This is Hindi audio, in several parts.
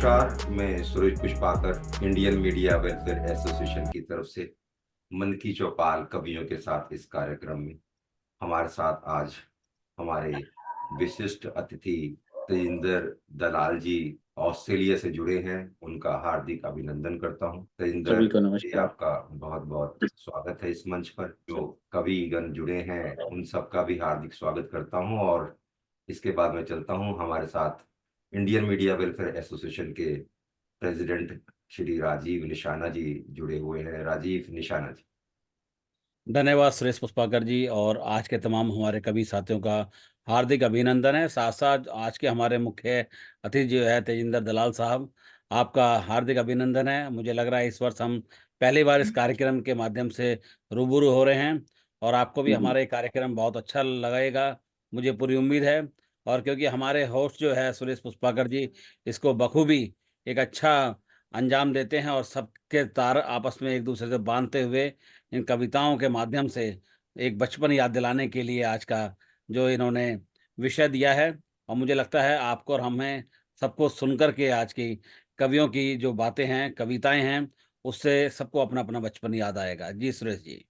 नमस्कार, मैं Suresh Pushpakar Indian media welfare association की तरफ से मन की चौपाल कवियों के साथ इस कार्यक्रम में हमारे साथ आज हमारे विशिष्ट अतिथि तेजिंदर दलाल जी ऑस्ट्रेलिया से जुड़े हैं। उनका हार्दिक अभिनंदन करता हूं। सभी तेजिंदर को जी, नमस्कार। आपका बहुत बहुत स्वागत है इस मंच पर। जो कविगण जुड़े हैं उन सबका भी हार्दिक स्वागत करता हूं। और इसके बाद मैं चलता हूं, हमारे साथ इंडियन मीडिया वेलफेयर एसोसिएशन के प्रेसिडेंट श्री राजीव निशाना जी जुड़े हुए हैं। राजीव निशाना जी। धन्यवाद सुरेश पुष्पाकर जी, और आज के तमाम हमारे कवि साथियों का हार्दिक अभिनंदन है। साथ साथ आज के हमारे मुख्य अतिथि जो है तेजिंदर दलाल साहब, आपका हार्दिक अभिनंदन है। मुझे लग रहा है इस वर्ष हम पहली बार इस कार्यक्रम के माध्यम से रूबरू हो रहे हैं, और आपको भी हमारा ये कार्यक्रम बहुत अच्छा लगेगा, मुझे पूरी उम्मीद है। और क्योंकि हमारे होस्ट जो है सुरेश पुष्पाकर जी, इसको बखूबी एक अच्छा अंजाम देते हैं, और सबके तार आपस में एक दूसरे से बांधते हुए इन कविताओं के माध्यम से एक बचपन याद दिलाने के लिए आज का जो इन्होंने विषय दिया है। और मुझे लगता है आपको और हमें सबको सुनकर के आज की कवियों की जो बातें हैं, कविताएं हैं, उससे सबको अपना अपना बचपन याद आएगा। जी सुरेश जी।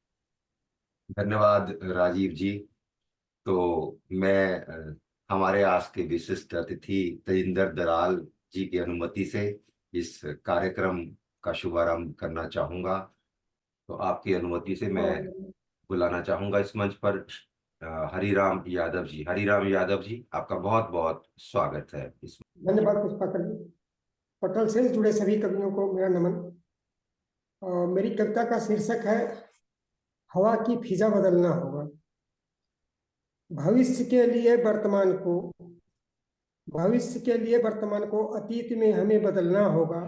धन्यवाद राजीव जी। तो मैं हमारे आज के विशिष्ट अतिथि तेजिंदर दलाल जी की अनुमति से इस कार्यक्रम का शुभारंभ करना चाहूंगा। तो आपकी अनुमति से मैं बुलाना चाहूंगा इस मंच पर हरिराम यादव जी। हरिराम यादव जी, आपका बहुत बहुत स्वागत है इस। धन्यवाद पुष्पाकर जी। पटल से जुड़े सभी कवियों को मेरा नमन। मेरी कविता का शीर्षक है हवा की फिजा बदलना होगा। भविष्य के लिए वर्तमान को भविष्य के लिए वर्तमान को अतीत में हमें बदलना होगा।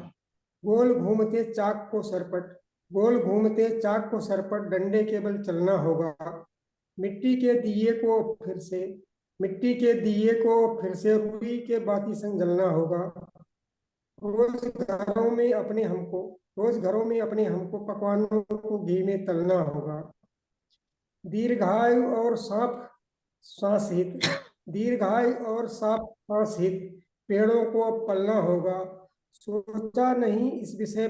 गोल घूमते चाक को सरपट गोल घूमते चाक को सरपट डंडे के बल चलना होगा। मिट्टी के दिए को फिर से मिट्टी के दिए को फिर से रुई के बाती संग जलना होगा। रोज घरों में अपने हमको पकवानों को घी में तलना होगा। दीर्घायु और साफ सांस हित दीर्घायु और साफ सांस हित पेड़ों को पलना होगा। सोचा नहीं इस विषय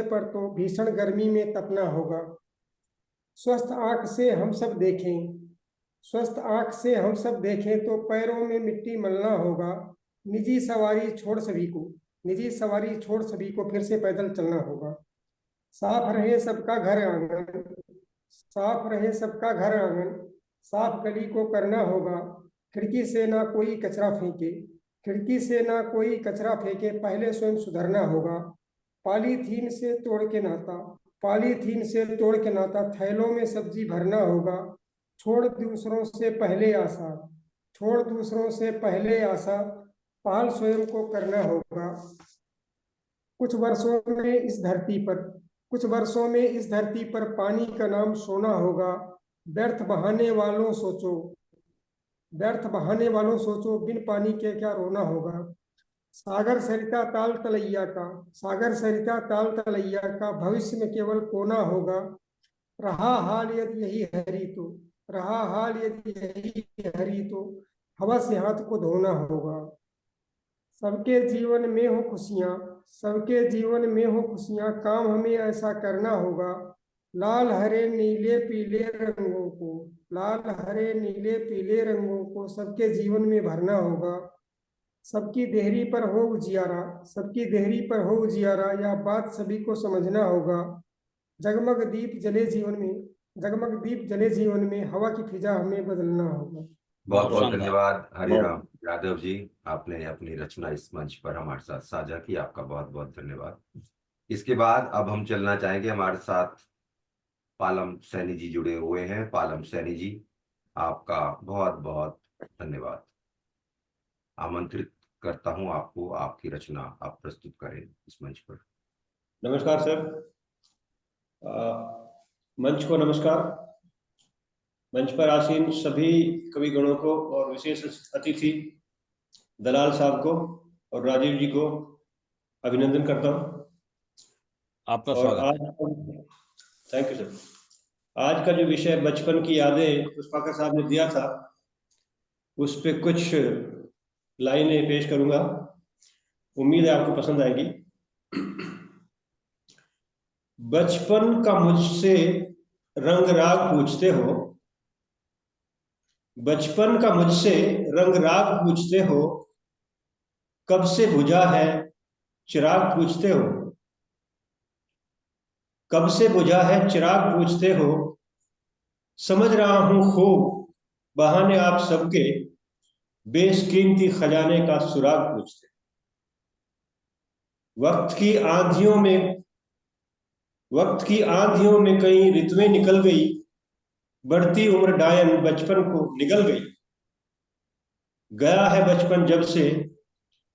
पर तो भीषण गर्मी में तपना होगा। स्वस्थ आंख से हम सब देखें तो पैरों में मिट्टी मलना होगा। निजी सवारी छोड़ सभी को फिर से पैदल चलना होगा। साफ रहे सबका घर आंगन साफ गली को करना होगा। खिड़की से ना कोई कचरा फेंके पहले स्वयं सुधरना होगा। पॉलीथीन से तोड़ के नाता थैलों में सब्जी भरना होगा। छोड़ दूसरों से पहले आशा पहल स्वयं को करना होगा। कुछ वर्षों में इस धरती पर पानी का नाम सोना होगा। व्यर्थ बहाने वालों सोचो बिन पानी के क्या रोना होगा। सागर सरिता ताल तलैया भविष्य में केवल कोना होगा। रहा हाल यदि यही हरी तो हवा से हाथ को धोना होगा। सबके जीवन में हो खुशियां काम हमें ऐसा करना होगा। लाल हरे नीले पीले रंगों को सबके जीवन में भरना होगा। सबकी देहरी पर हो उजियारा यह बात सभी को समझना होगा। जगमग दीप जले जीवन में हवा की फिजा हमें बदलना होगा। बहुत बहुत शानदार। धन्यवाद हरिराम यादव जी, आपने अपनी रचना इस मंच पर हमारे साथ साझा की। आपका बहुत बहुत धन्यवाद। इसके बाद अब हम चलना चाहेंगे, हमारे साथ पालम सैनी जी जुड़े हुए हैं। पालम सैनी जी, आपका बहुत बहुत धन्यवाद। आमंत्रित करता हूं आपको, आपकी रचना आप प्रस्तुत करें इस मंच पर। नमस्कार सर। मंच को नमस्कार। मंच पर आसीन सभी कविगणों को और विशेष अतिथि दलाल साहब को और राजीव जी को अभिनंदन करता हूं। आपका और स्वागत। Thank you sir. आज का जो विषय बचपन की यादें पुष्पाकर साहब ने दिया था, उस पे कुछ लाइनें पेश करूंगा। उम्मीद है आपको पसंद आएगी। बचपन का मुझसे रंग राग पूछते हो, बचपन का मुझसे रंग राग पूछते हो, कब से बुझा है चिराग पूछते हो, कब से बुझा है चिराग पूछते हो, समझ रहा हूं खूब बहाने आप सबके, बेशकीमती खजाने का सुराग पूछते हो। वक्त की आंधियों में कई ऋतुएं निकल गई, बढ़ती उम्र डायन बचपन को निगल गई। गया है बचपन जब से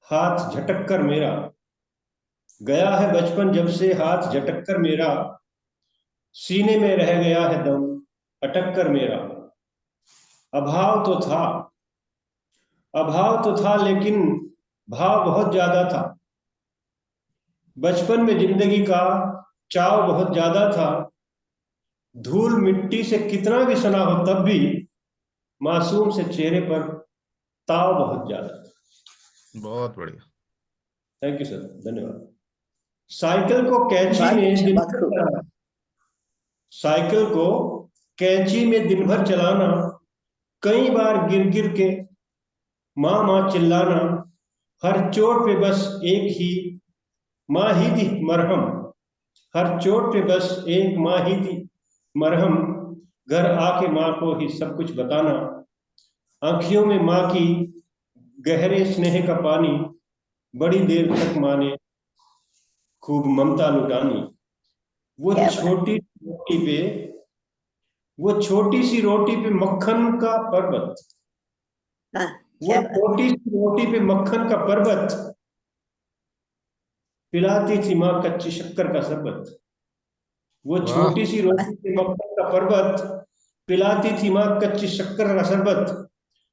हाथ झटक कर मेरा, गया है बचपन जब से हाथ झटक कर मेरा, सीने में रह गया है दम अटक कर मेरा। अभाव तो था, अभाव तो था लेकिन भाव बहुत ज्यादा था। बचपन में जिंदगी का चाव बहुत ज्यादा था। धूल मिट्टी से कितना भी सना हो तब भी मासूम से चेहरे पर ताव बहुत ज्यादा। बहुत बढ़िया। थैंक यू सर, धन्यवाद। साइकिल को कैंची में दिन भर चलाना, साइकिल को कैंची में दिन भर चलाना, कई बार गिर गिर के माँ माँ चिल्लाना, हर चोट पे बस एक ही माँ ही थी मरहम, हर चोट पे बस एक माँ ही थी मरहम, घर आके माँ को ही सब कुछ बताना, आंखियों में माँ की गहरे स्नेह का पानी, बड़ी देर तक माँ ने खूब ममता लुटानी। वो छोटी रोटी पे, वो छोटी सी रोटी पे मक्खन का पर्वत, वो छोटी सी रोटी पे मक्खन का पर्वत, पिलाती थी माँ कच्ची शक्कर का शरबत। वो वाह। छोटी सी रोटी पे मक्खन का पर्वत, पिलाती थी माँ कच्ची शक्कर का शरबत।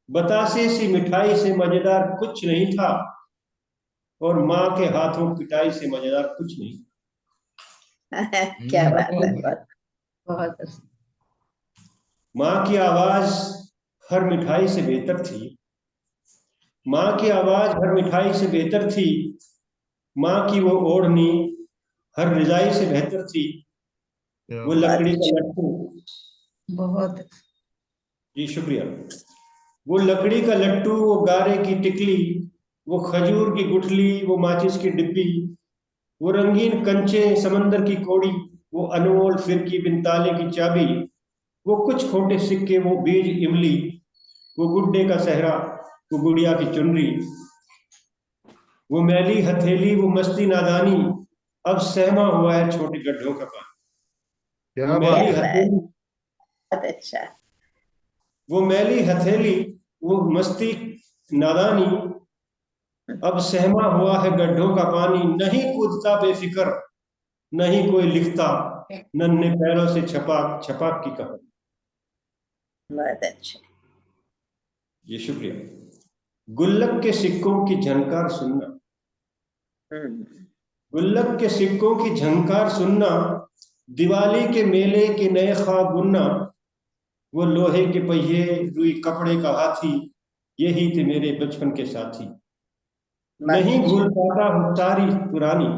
बतासे सी मिठाई से मजेदार कुछ नहीं था, और माँ के हाथों पिटाई से मजेदार कुछ नहीं। क्या बात है, बहुत बहुत माँ की आवाज हर मिठाई से बेहतर थी, माँ की आवाज हर मिठाई से बेहतर थी, माँ की वो ओढ़नी हर रिजाई से बेहतर थी। क्या वो बात। लकड़ी का लट्टू, बहुत जी शुक्रिया, वो लकड़ी का लट्टू, वो गारे की टिकली, वो खजूर की गुठली, वो माचिस की डिब्बी, वो रंगीन कंचे समंदर की कोड़ी, वो अनमोल फिरकी बिन ताले की चाबी, वो कुछ खोटे सिक्के, वो बीज इमली, वो गुड्डे का सहरा, वो गुड़िया की चुनरी, वो मैली हथेली, वो मस्ती नादानी, अब सहमा हुआ है छोटे गड्ढों का पानी। क्या वो बात मैली है। हथेली, बहुत अच्छा। वो मैली हथेली, वो मस्ती नादानी, अब सहमा हुआ है गड्ढों का पानी। नहीं कूदता बेफिक्र, नहीं कोई लिखता, नन्हे पैरों से छपाक छपाक की कहानी। बहुत अच्छा। ये शुक्रिया। गुल्लक के सिक्कों की झनकार सुनना, गुल्लक के सिक्कों की झनकार सुनना, दिवाली के मेले के नए ख्वाब बुनना, वो लोहे के पहिए रुई कपड़े का हाथी, यही थे मेरे बचपन के साथी। नहीं भूल पाता हूँ सारी पुरानी,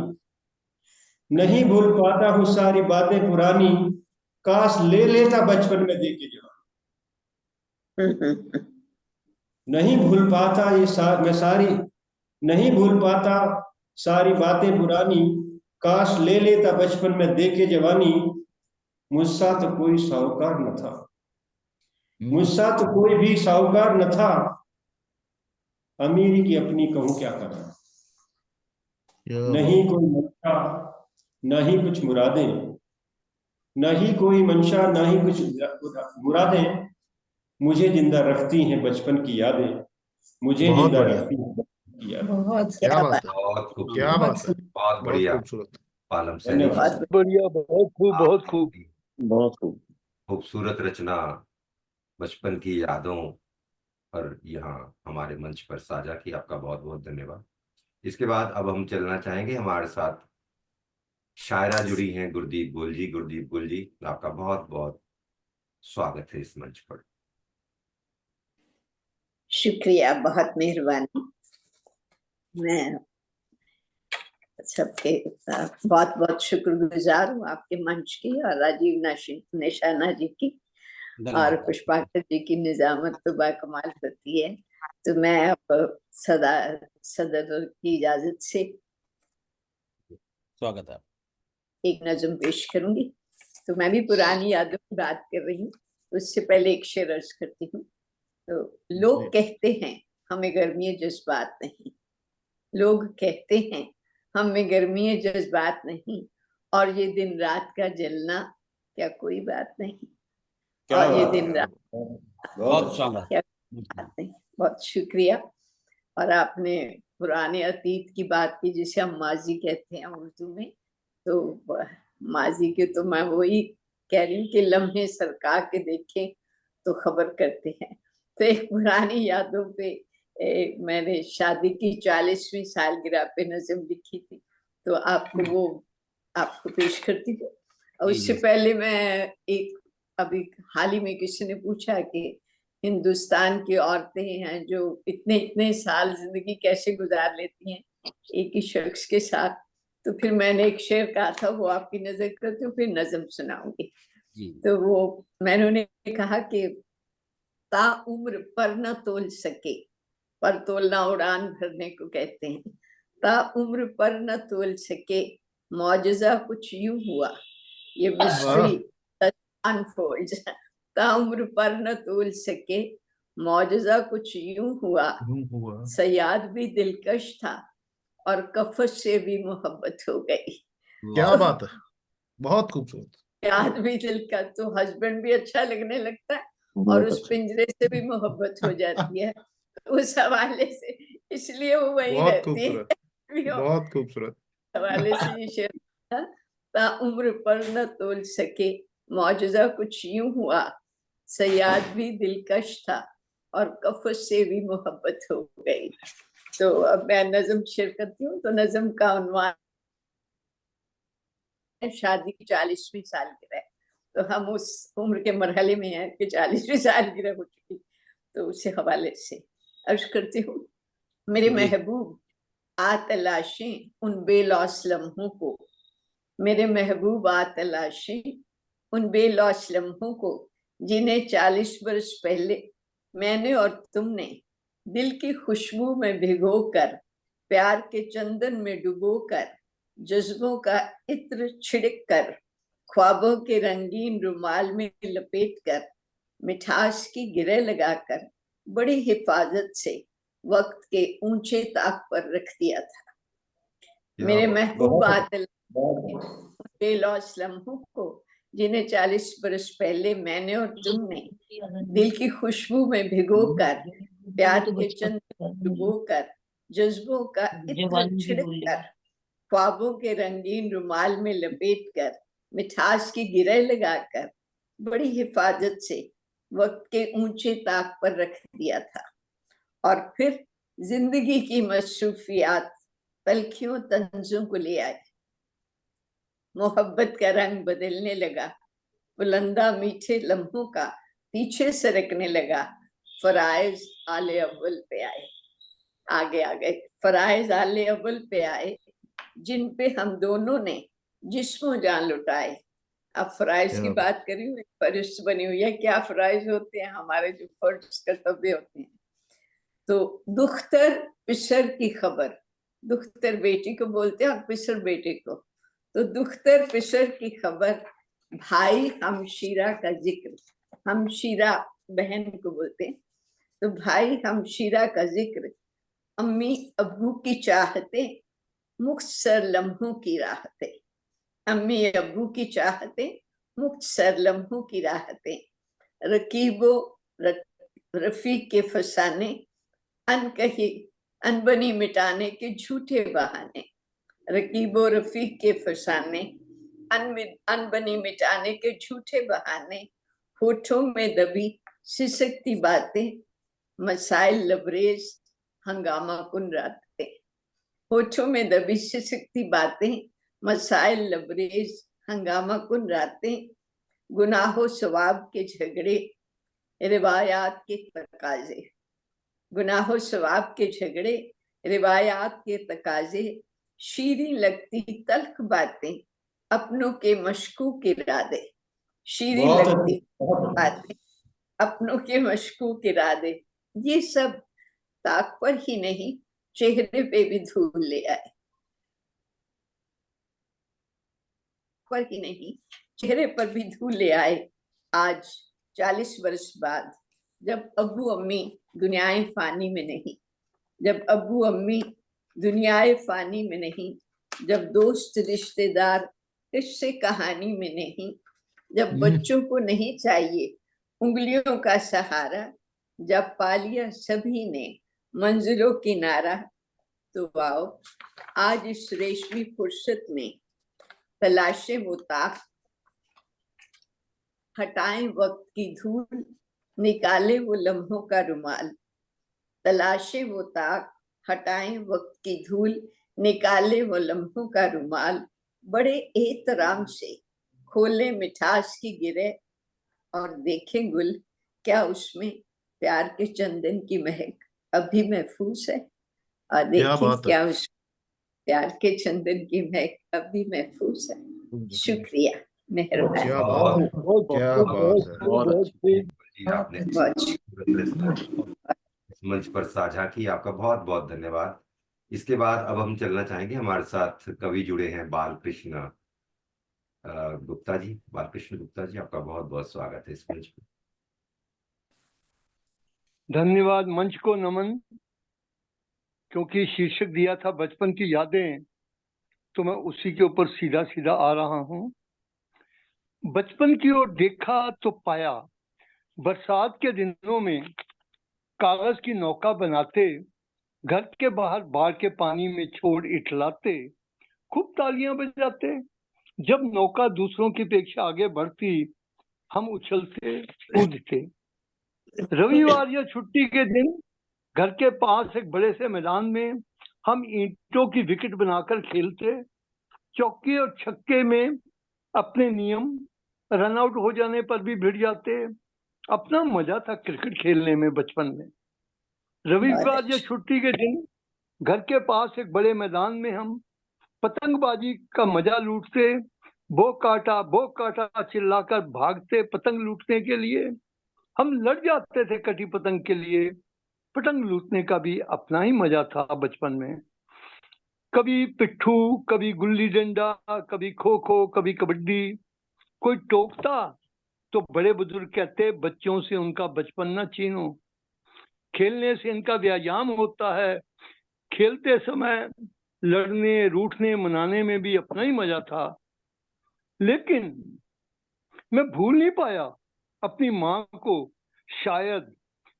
नहीं भूल पाता हूँ सारी बातें पुरानी, काश ले लेता बचपन में देके जवानी। नहीं भूल पाता मैं सारी, नहीं भूल पाता सारी बातें पुरानी, काश ले लेता बचपन में देके जवानी। मुझसा तो कोई साहूकार न था, मुझसा तो कोई भी साहूकार न था, अमीरी की अपनी कहूँ क्या करना। क्या नहीं बात। कोई मंशा, न ही कुछ मुरादें, न ही कोई मंशा, न ही कुछ मुरादें, मुझे जिंदा रखती हैं बचपन की यादें, मुझे बहुत जिंदा बढ़िया। रखती हैं बचपन की यादें। बहुत क्या बात है। बहुत क्या खूबसूरत, बात है। बहुत बहुत बढ़िया खूबसूरत। पालम सैनी जी, धन्यवाद। बहुत बढ़िया, बहुत खूब, बहुत खूब, आपकी बहुत खूब। खूबसूरत रचना बचपन की यादों पर यहाँ हमारे मंच पर साझा की, आपका बहुत बहुत धन्यवाद। इसके बाद अब हम चलना चाहेंगे, हमारे साथ शायरा जुड़ी हैं गुरदीप गुल जी। गुरदीप गुल जी, आपका बहुत बहुत स्वागत है इस मंच पर। शुक्रिया, बहुत मेहरबानी। मैं सबके बहुत बहुत शुक्रगुजार हूँ आपके मंच की और राजीव निशाना जी की और धन्यवाद। पुष्पाकर जी की निजामत तो बाकमाल होती है। तो मैं अब सदर की इजाजत से स्वागत है। एक नज्म पेश करूंगी। तो मैं भी पुरानी यादों की बात कर रही हूँ, उससे पहले एक शेर अर्ज करती हूँ। तो लोग जी। कहते हैं हमें गर्मी जज्बात नहीं, लोग कहते हैं हमें गर्मी जज्बात नहीं, और ये दिन रात का जलना क्या कोई बात नहीं, क्या और ये बात दिन है, रात बहुत बहुत शानदार। क्या बात नहीं। बहुत शुक्रिया। और आपने पुराने अतीत की बात की, जिसे हम माजी कहते हैं उर्दू में। तो माजी के तो मैं वही कह रही हूँ कि लम्हे सरका के देखें तो खबर करते हैं। तो एक पुरानी यादों पे मैंने शादी की 40वीं सालगिरह पे नज़म लिखी थी, तो आपको वो आपको पेश करती हूँ। और जी उससे जी। पहले मैं एक अभी हाल ही में किसी ने पूछा कि हिंदुस्तान की औरतें हैं जो इतने इतने साल जिंदगी कैसे गुजार लेती हैं एक ही शख्स के साथ। तो फिर मैंने एक शेर कहा था, वो आपकी नजर करती हूँ, फिर नज़म सुनाऊंगी। जी तो वो मैंने उन्हें कहा कि ता उम्र पर न तोल सके, पर तोलना उड़ान भरने को कहते हैं। ता उम्र पर न तोल सके, मौजज़ा कुछ यूं हुआ, ये वाह। Mystery unfolds. ता उम्र पर न तोल सके, मौजज़ा कुछ यूं हुआ, हुआ। सयाद भी दिलकश था और कफश से भी मोहब्बत हो गई। क्या वाह। बात है, बहुत खूबसूरत। सयाद भी दिल का, तो हस्बैंड भी अच्छा लगने लगता है और बहुत उस अच्छा। पिंजरे से भी मोहब्बत हो जाती है। उस हवाले से इसलिए वो वही बहुत रहती खूबसूरत, है। बहुत खूबसूरत। हवाले से ये शेर था, ता उम्र पर न तोल सके, मौजज़ा कुछ यूं हुआ, सयाद भी दिलकश था और कफस से भी मोहब्बत हो गई। तो अब मैं नज़म शेयर करती हूँ। तो नज़म का उन्वान है शादी की 40वीं सालगिरह। तो हम उस उम्र के मरहले में हैं कि 40वीं सालगिरह हो चुकी। तो उसी हवाले से अर्ज करती हूँ। मेरे जी महबूब आ तलाशें उन बेलौस लम्हों को, मेरे महबूब आ तलाशें उन बेलौस लम्हों को, जिन्हें 40 बरस पहले मैंने और तुमने दिल की खुशबू में भिगो कर, प्यार के चंदन में डुबो कर, जज्बों का इत्र छिड़क कर, ख्वाबों के रंगीन रुमाल में लपेट कर, मिठास की गिरह लगाकर, बड़ी हिफाजत से वक्त के ऊंचे ताक पर रख दिया था। क्या मेरे बात। महबूब आदिल बहुत बेलौस लम्हों को, जिन्हें 40 बरस पहले मैंने और तुमने दिल की खुशबू में भिगो कर, प्यार के चंदन में डुबो कर, जज्बों का इत्र छिड़क कर, ख्वाबों के रंगीन रुमाल में लपेट कर, मिठास की गिरह लगाकर, बड़ी हिफाजत से वक्त के ऊंचे ताक पर रख दिया था। और फिर जिंदगी की मसरूफियात पलखियों तंजों को ले आए, मोहब्बत का रंग बदलने लगा, बुलंदा मीठे लम्हों का पीछे सरकने लगा, फराइज आले अव्वल पे आए, आगे आ गए, फराइज आले अव्वल पे आए, जिन पे हम दोनों ने जिस्मो जान लुटाए। अब फराइज की क्या बात। बात करी हुई फरिश्त बनी हुई है, क्या फराइज होते हैं हमारे जो फर्ज कर्तव्य होते हैं। तो दुख्तर पिसर की खबर, दुख्तर बेटी को बोलते हैं और पिसर बेटे को। तो दुख्तर पिसर की खबर, भाई हमशीरा का जिक्र, हमशीरा बहन को बोलते हैं। तो भाई हमशीरा का जिक्र, अम्मी अब्बू की चाहते, मुख्तसर लम्हों की राहते, अम्मी अब्बू की चाहते, मुख्तसर लम्हों की राहते, रकीबो रफीक के फसाने, अनकही अनबनी मिटाने के झूठे बहाने, रकीबो रफीक के फसाने, अनबनी मिटाने के झूठे बहाने, होठों में दबी सिसकती बातें, मसाइल लबरेज हंगामा कुन रातें, होठों में दबी सिसकती बातें, मसाइल लबरेज हंगामा कुन रातें, गुनाहों सवाब के झगड़े, रिवायात के तकाजे, गुनाहों सवाब के झगड़े, रिवायात के तकाजे, शीरीं लगती तल्ख बातें, अपनों के मशकूक इरादे। शीरीं बहुत लगती बहुत बातें, अपनों के मशकूक इरादे, ये सब ताक पर ही नहीं चेहरे पे भी धूल ले आए। पर ही नहीं चेहरे पर भी धूल ले आए। आज 40 वर्ष बाद, जब अब्बू अम्मी दुनियाए फानी में नहीं, जब अब्बू अम्मी दुनियाए फानी में नहीं, जब दोस्त रिश्तेदार किस्से कहानी में नहीं, जब बच्चों को नहीं चाहिए उंगलियों का सहारा, जब पा लिया सभी ने मंजिलों किनारा, तो आओ आज इस रेशमी फुर्सत में तलाशे वो ताक, हटाएं वक्त की धूल, निकाले वो लम्हों का रुमाल। तलाशे वो ताक, हटाएं वक्त की धूल, निकाले वो लम्हों का रुमाल। बड़े एहतराम से खोले मिठास की गिरे और देखें गुल, क्या उसमें प्यार के चंदन की महक अभी महफूज है। और क्या देखें बात है। क्या उसमें प्यार के चंदन की महक अभी महफूज है। शुक्रिया, मेहरबानी। क्या बात है, क्या बात है। बहुत अच्छी। जी, आपने बहुत इस मंच पर साझा की, आपका बहुत बहुत धन्यवाद। इसके बाद अब हम चलना चाहेंगे, हमारे साथ कवि जुड़े हैं बालकृष्ण गुप्ता जी। बालकृष्ण गुप्ता जी, आपका बहुत बहुत स्वागत है इस मंच पर। धन्यवाद, मंच को नमन। क्योंकि शीर्षक दिया था बचपन की यादें, तो मैं उसी के ऊपर सीधा सीधा आ रहा हूँ। बचपन की ओर देखा तो पाया, बरसात के दिनों में कागज की नौका बनाते, घर के बाहर बाढ़ के पानी में छोड़ इठलाते, खूब तालियां बजाते। जब नौका दूसरों की अपेक्षा आगे बढ़ती, हम उछलते कूदते। रविवार या छुट्टी के दिन घर के पास एक बड़े से मैदान में हम ईंटों की विकेट बनाकर खेलते। चौके और छक्के में अपने नियम, रन आउट हो जाने पर भी भिड़ जाते। अपना मजा था क्रिकेट खेलने में बचपन में। रविवार या छुट्टी के दिन घर के पास एक बड़े मैदान में हम पतंगबाजी का मजा लूटते। बो काटा चिल्लाकर भागते पतंग लूटने के लिए। हम लड़ जाते थे कटी पतंग के लिए। पतंग लूटने का भी अपना ही मजा था बचपन में। कभी पिट्ठू, कभी गुल्ली डंडा, कभी खो खो, कभी कबड्डी। कोई टोकता तो बड़े बुजुर्ग कहते, बच्चों से उनका बचपन न छीनो, खेलने से इनका व्यायाम होता है। खेलते समय लड़ने, रूठने, मनाने में भी अपना ही मजा था। लेकिन मैं भूल नहीं पाया अपनी माँ को। शायद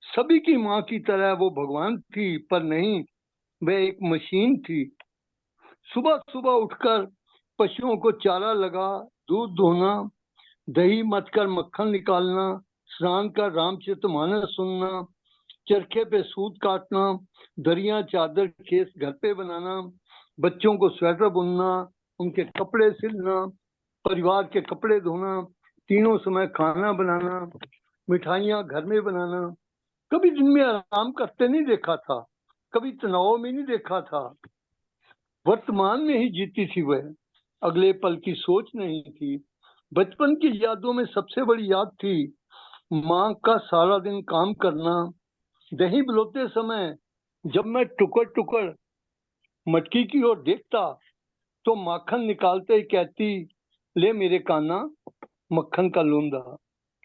सभी की माँ की तरह वो भगवान थी, पर नहीं, वह एक मशीन थी। सुबह सुबह उठकर पशुओं को चारा लगा, दूध दोहना, दही मथकर मक्खन निकालना, स्नान कर रामचरितमानस सुनना, चरखे पे सूत काटना, दरिया चादर खेस घर पे बनाना, बच्चों को स्वेटर बुनना, उनके कपड़े सिलना, परिवार के कपड़े धोना, तीनों समय खाना बनाना, मिठाइयाँ घर में बनाना। कभी दिन में आराम करते नहीं देखा था, कभी तनाव में नहीं देखा था। वर्तमान में ही जीती थी वह, अगले पल की सोच नहीं थी। बचपन की यादों में सबसे बड़ी याद थी माँ का सारा दिन काम करना। दही बिलोते समय जब मैं टुकड़ टुकड़ मटकी की ओर देखता, तो माखन निकालते ही कहती, ले मेरे कान्हा मक्खन का लूंदा।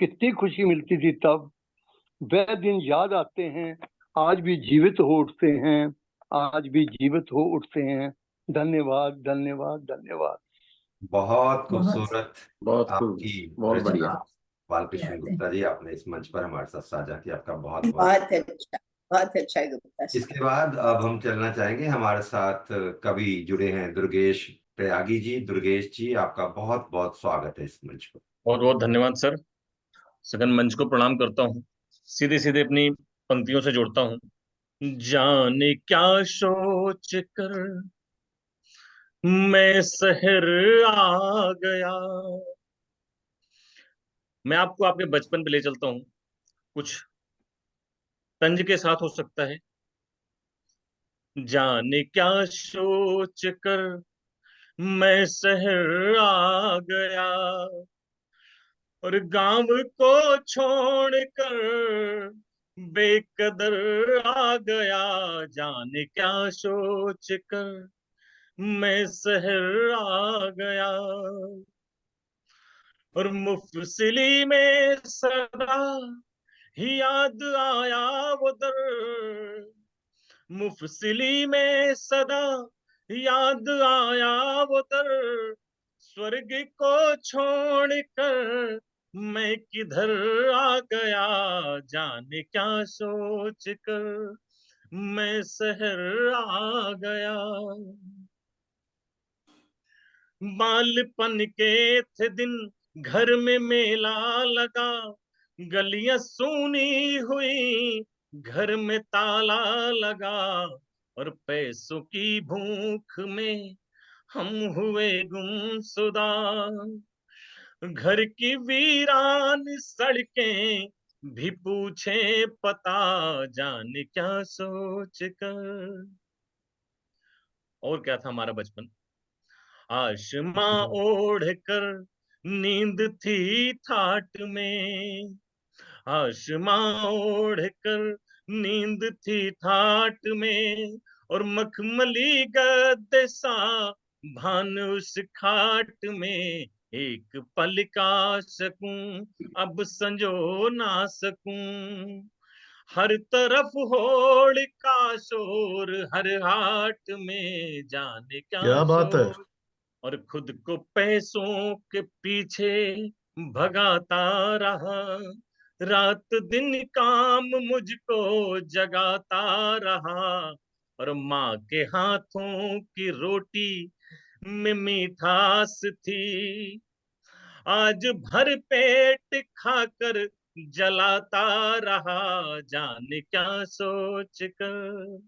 कितनी खुशी मिलती थी तब। वह दिन याद आते हैं, आज भी जीवित हो उठते हैं, आज भी जीवित हो उठते हैं। धन्यवाद, धन्यवाद, धन्यवाद। बहुत खूबसूरत बहुत खूब, आपकी बहुत रचना बढ़िया। बालकृष्ण गुप्ता जी, आपने इस मंच पर हमारे साथ साझा किया, आपका बहुत बहुत। बहुत अच्छा गुप्ता साहब। इसके बाद अब हम चलना चाहेंगे, हमारे साथ कवि जुड़े हैं दुर्गेश त्यागी जी। दुर्गेश जी, आपका बहुत बहुत स्वागत है इस मंच पर। बहुत बहुत धन्यवाद सर। सघन मंच को प्रणाम करता हूँ। सीधे सीधे अपनी पंक्तियों से जोड़ता हूँ। जाने क्या सोच कर मैं शहर आ गया। मैं आपको आपके बचपन पे ले चलता हूँ, कुछ तंज के साथ हो सकता है, जाने क्या सोच कर मैं शहर आ गया, और गांव को छोड़कर बेकदर आ गया। जाने क्या सोच कर मैं शहर आ गया, और मुफसिली में सदा ही याद आया वो दर। मुफसिली में सदा याद आया वो दर। स्वर्ग को छोड़कर मैं किधर आ गया, जाने क्या सोच कर मैं शहर आ गया। बालपन के थे दिन, घर में मेला लगा, गलियां सूनी हुई, घर में ताला लगा, और पैसों की भूख में हम हुए गुमसुदा। घर की वीरान सड़कें भी पूछे पता, जाने क्या सोच कर। और क्या था हमारा बचपन। आशमां ओढ़ कर नींद थी ठाट में, आशमां ओढ़ कर नींद थी ठाट में, और मखमली गद्दे सा भान उस खाट में। एक पल का सकूं अब संजो ना सकूं, हर तरफ होड़ का शोर, हर हाट में जाने क्या क्या बात है। शोर। और खुद को पैसों के पीछे भगाता रहा, रात दिन काम मुझको जगाता रहा, और माँ के हाथों की रोटी में मिठास थी, आज भर पेट खाकर जलाता रहा, जाने क्या सोच कर।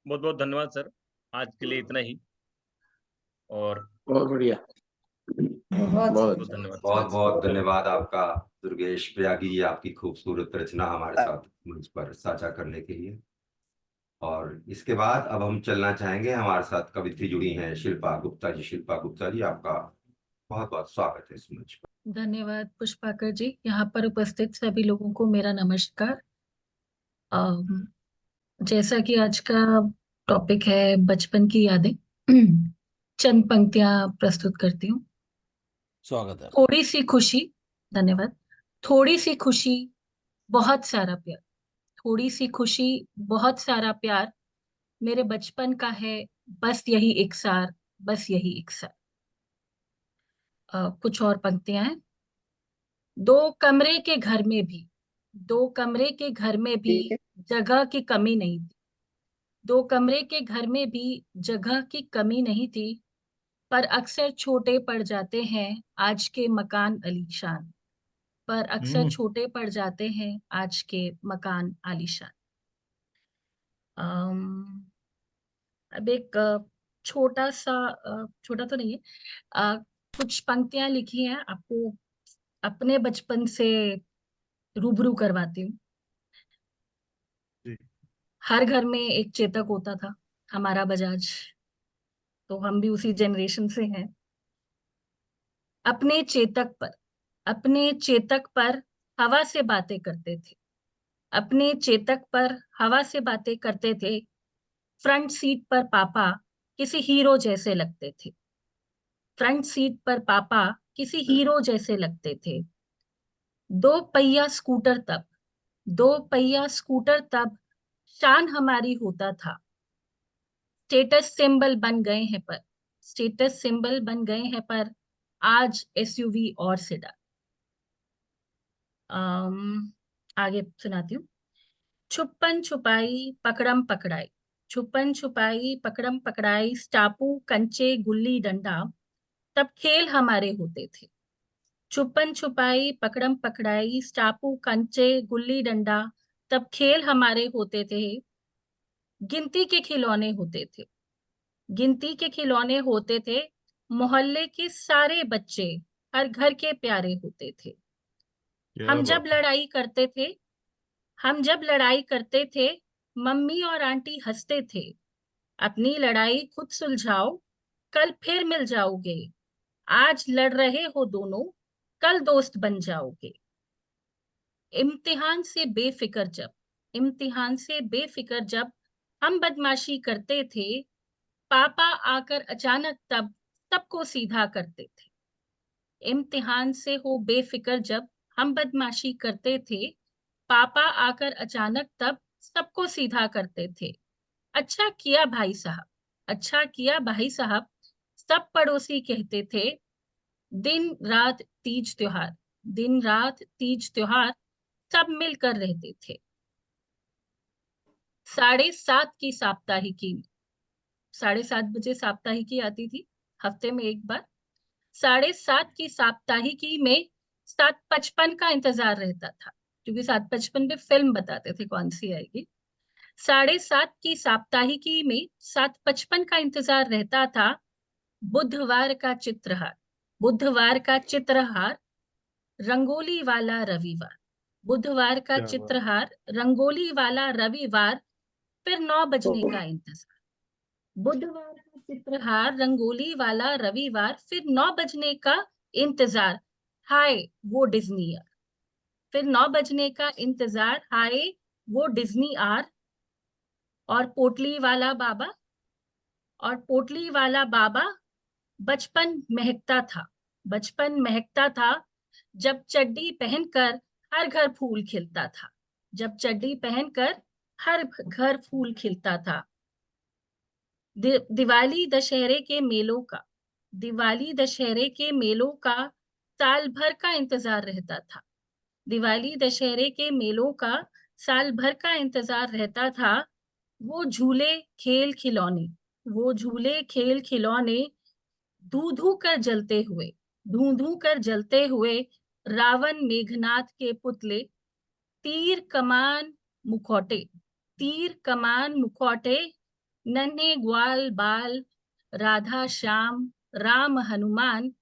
बहुत बहुत धन्यवाद सर, आज के लिए इतना ही, और बहुत बढ़िया। बहुत बहुत बहुत धन्यवाद सर। बहुत बहुत धन्यवाद आपका दुर्गेश प्रयागी जी, आपकी खूबसूरत रचना हमारे साथ मंच पर साझा करने के लिए। और इसके बाद अब हम चलना चाहेंगे, हमारे साथ कवित्री जुड़ी हैं शिल्पा गुप्ता जी। शिल्पा गुप्ता जी, आपका बहुत बहुत स्वागत है इस मंच पर। धन्यवाद पुष्पाकर जी। यहाँ पर उपस्थित सभी लोगों को मेरा नमस्कार। जैसा कि आज का टॉपिक है बचपन की यादें, चंद पंक्तियां प्रस्तुत करती हूँ। स्वागत है। थोड़ी सी खुशी, धन्यवाद। थोड़ी सी खुशी, बहुत सारा प्यार। थोड़ी सी खुशी, बहुत सारा प्यार, मेरे बचपन का है, बस यही इकसार, बस यही इकसार। कुछ और पंक्तियां हैं। दो कमरे के घर में भी, दो कमरे के घर में भी ठीक है। जगह की कमी नहीं थी। दो कमरे के घर में भी जगह की कमी नहीं थी, पर अक्सर छोटे पड़ जाते हैं आज के मकान आलीशान। पर अक्सर छोटे पड़ जाते हैं आज के मकान आलीशान। अब एक छोटा सा, छोटा तो नहीं है, कुछ पंक्तियां लिखी हैं, आपको अपने बचपन से रूबरू करवाती हूँ। हर घर में एक चेतक होता था, हमारा बजाज, तो हम भी उसी जनरेशन से हैं। अपने चेतक पर, अपने चेतक पर हवा से बातें करते थे। अपने चेतक पर हवा से बातें करते थे। फ्रंट सीट पर पापा किसी हीरो जैसे लगते थे। फ्रंट सीट पर पापा किसी हीरो जैसे लगते थे। दो पहिया स्कूटर तब, दो पहिया स्कूटर तब शान हमारी होता था। स्टेटस सिंबल बन गए हैं पर, स्टेटस सिंबल बन गए हैं पर आज एसयूवी और सेडान। आगे सुनाती हूँ। छुपन छुपाई पकड़म पकड़ाई, छुपन छुपाई पकड़म पकड़ाई, स्टापू कंचे गुल्ली डंडा, तब खेल हमारे होते थे। छुपन छुपाई पकड़म पकड़ाई, स्टापू कंचे गुल्ली डंडा, तब खेल हमारे होते थे। गिनती के खिलौने होते थे, गिनती के खिलौने होते थे। मोहल्ले के सारे बच्चे हर घर के प्यारे होते थे। क्या हम जब बात है। लड़ाई करते थे, हम जब लड़ाई करते थे, मम्मी और आंटी हंसते थे। अपनी लड़ाई खुद सुलझाओ, कल फिर मिल जाओगे। आज लड़ रहे हो दोनों, कल दोस्त बन जाओगे। इम्तिहान से बेफिक्र जब हम बदमाशी करते थे, पापा आकर अचानक तब सबको सीधा करते थे। इम्तिहान से हो बेफिक्र जब हम बदमाशी करते थे, पापा आकर अचानक तब सबको सीधा करते थे। अच्छा किया भाई साहब, अच्छा किया भाई साहब, सब पड़ोसी कहते थे। दिन रात तीज त्योहार, दिन रात तीज त्योहार सब मिलकर रहते थे। 7:30 की साप्ताहिकी, 7:30 बजे साप्ताहिकी आती थी हफ्ते में एक बार। 7:30 की साप्ताहिकी में 7:55 का इंतजार रहता था, क्योंकि 7:55 पे फिल्म बताते थे कौन सी आएगी। 7:30 की साप्ताहिकी में 7:55 का इंतजार रहता था। बुधवार का चित्रहार, बुधवार का चित्रहार, रंगोली वाला रविवार, बुधवार का चित्रहार, रंगोली वाला रविवार, फिर 9 बजने का इंतजार। बुधवार का चित्रहार, रंगोली वाला रविवार, फिर 9 बजने का इंतजार, हाय वो डिज्नी आर। फिर 9 बजने का इंतजार, हाय वो डिज्नी आर। और पोटली वाला बाबा, और पोटली वाला बाबा, बचपन महकता था, बचपन महकता था, जब चड्डी पहनकर हर घर फूल खिलता था, जब चड्डी पहनकर हर घर फूल खिलता था। दिवाली दशहरे के मेलों का, दिवाली दशहरे के मेलों का साल भर का इंतजार रहता था। दिवाली दशहरे के मेलों का साल भर का इंतजार रहता था। वो झूले खेल खिलौने, वो झूले खेल खिलौने, धू धू कर जलते हुए, धू धू कर जलते हुए, रावण मेघनाथ के पुतले, तीर कमान मुखौटे, तीर कमान मुखौटे, नन्हे ग्वाल बाल, राधा श्याम, राम हनुमान,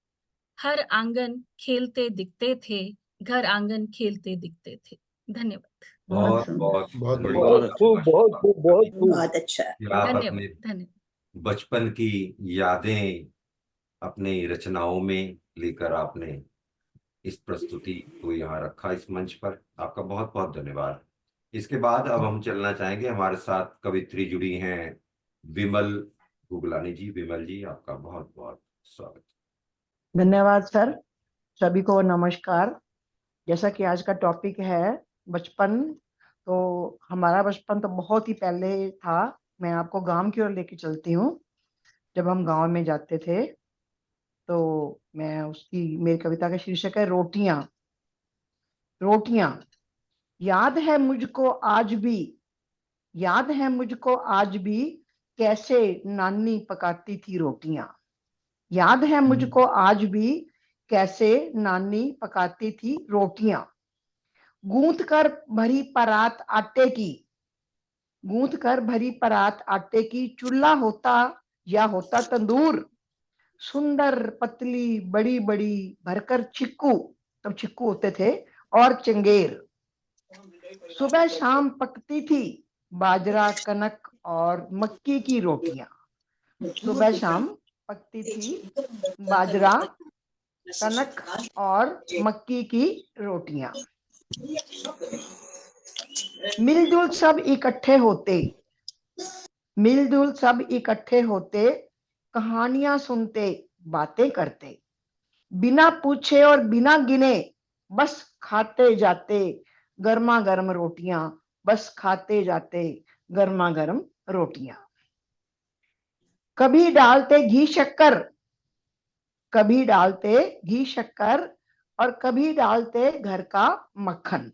हर आंगन खेलते दिखते थे, घर आंगन खेलते दिखते थे। धन्यवाद। बहुत बहुत बहुत बड़ी बढ़िया। बात बहुत बहुत अच्छा। कि आप धन्यवाद, अपने धन्यवाद। बचपन की यादें अपनी रचनाओं में लेकर आपने इस प्रस्तुति को यहाँ रखा इस मंच पर। आपका बहुत बहुत धन्यवाद। इसके बाद अब हम चलना चाहेंगे, हमारे साथ कवित्री जुड़ी हैं विमल गुगलानी जी। विमल जी, आपका बहुत बहुत स्वागत। धन्यवाद सर। सभी को नमस्कार। जैसा कि आज का टॉपिक है बचपन, तो हमारा बचपन तो बहुत ही पहले था। मैं आपको गांव की ओर लेके चलती हूँ। जब हम गांव में जाते थे तो मैं उसकी, मेरी कविता का शीर्षक है रोटियां। रोटियां। याद है मुझको आज भी, याद है मुझको आज भी, कैसे नानी पकाती थी रोटियां। याद है मुझको आज भी, कैसे नानी पकाती थी रोटियां। गूंथ कर भरी परात आटे की, गूंथ कर भरी परात आटे की, चूल्हा होता या होता तंदूर, सुंदर पतली बड़ी बड़ी भरकर चिक्कू, तब चिक्कू होते थे, और चंगेर। सुबह शाम पकती थी बाजरा कनक और मक्की की रोटियां। सुबह शाम पकती थी बाजरा कनक और मक्की की रोटियां। मिलजुल सब इकट्ठे होते, मिलजुल सब इकट्ठे होते, कहानियां सुनते बातें करते, बिना पूछे और बिना गिने बस खाते जाते गर्मा गर्म रोटियां, बस खाते जाते गर्मा गर्म रोटियां। कभी डालते घी शक्कर, कभी डालते घी शक्कर, और कभी डालते घर का मक्खन।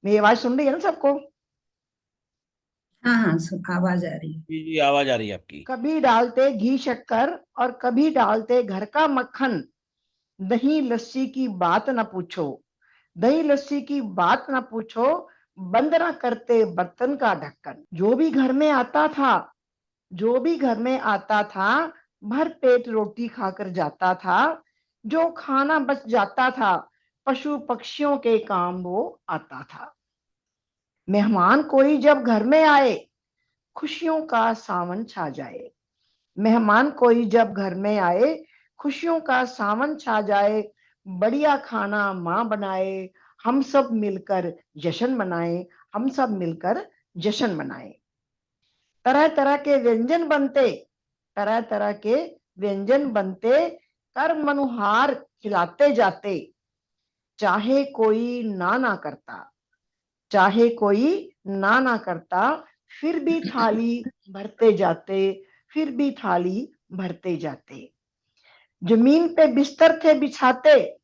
मेरी आवाज सुन रही है ना सबको? हाँ हाँ, आवाज आ रही है। जी आवाज आ रही है आपकी। कभी डालते घी शक्कर और कभी डालते घर का मक्खन। दही लस्सी की बात न पूछो, दही लस्सी की बात न पूछो, बंद न करते बर्तन का ढक्कन। जो भी घर में आता था, जो भी घर में आता था, भर पेट रोटी खाकर जाता था। जो खाना बच जाता था, पशु पक्षियों के काम वो आता था। मेहमान कोई जब घर में आए, खुशियों का सावन छा जाए। मेहमान कोई जब घर में आए, खुशियों का सावन छा जाए। बढ़िया खाना माँ बनाए, हम सब मिलकर जश्न मनाए, हम सब मिलकर जश्न मनाए। तरह तरह के व्यंजन बनते, तरह तरह के व्यंजन बनते, कर मनुहार खिलाते जाते। चाहे कोई ना करता, चाहे कोई ना करता, फिर भी थाली भरते जाते, फिर भी थाली भरते जाते। जमीन पे बिस्तर थे बिछाते,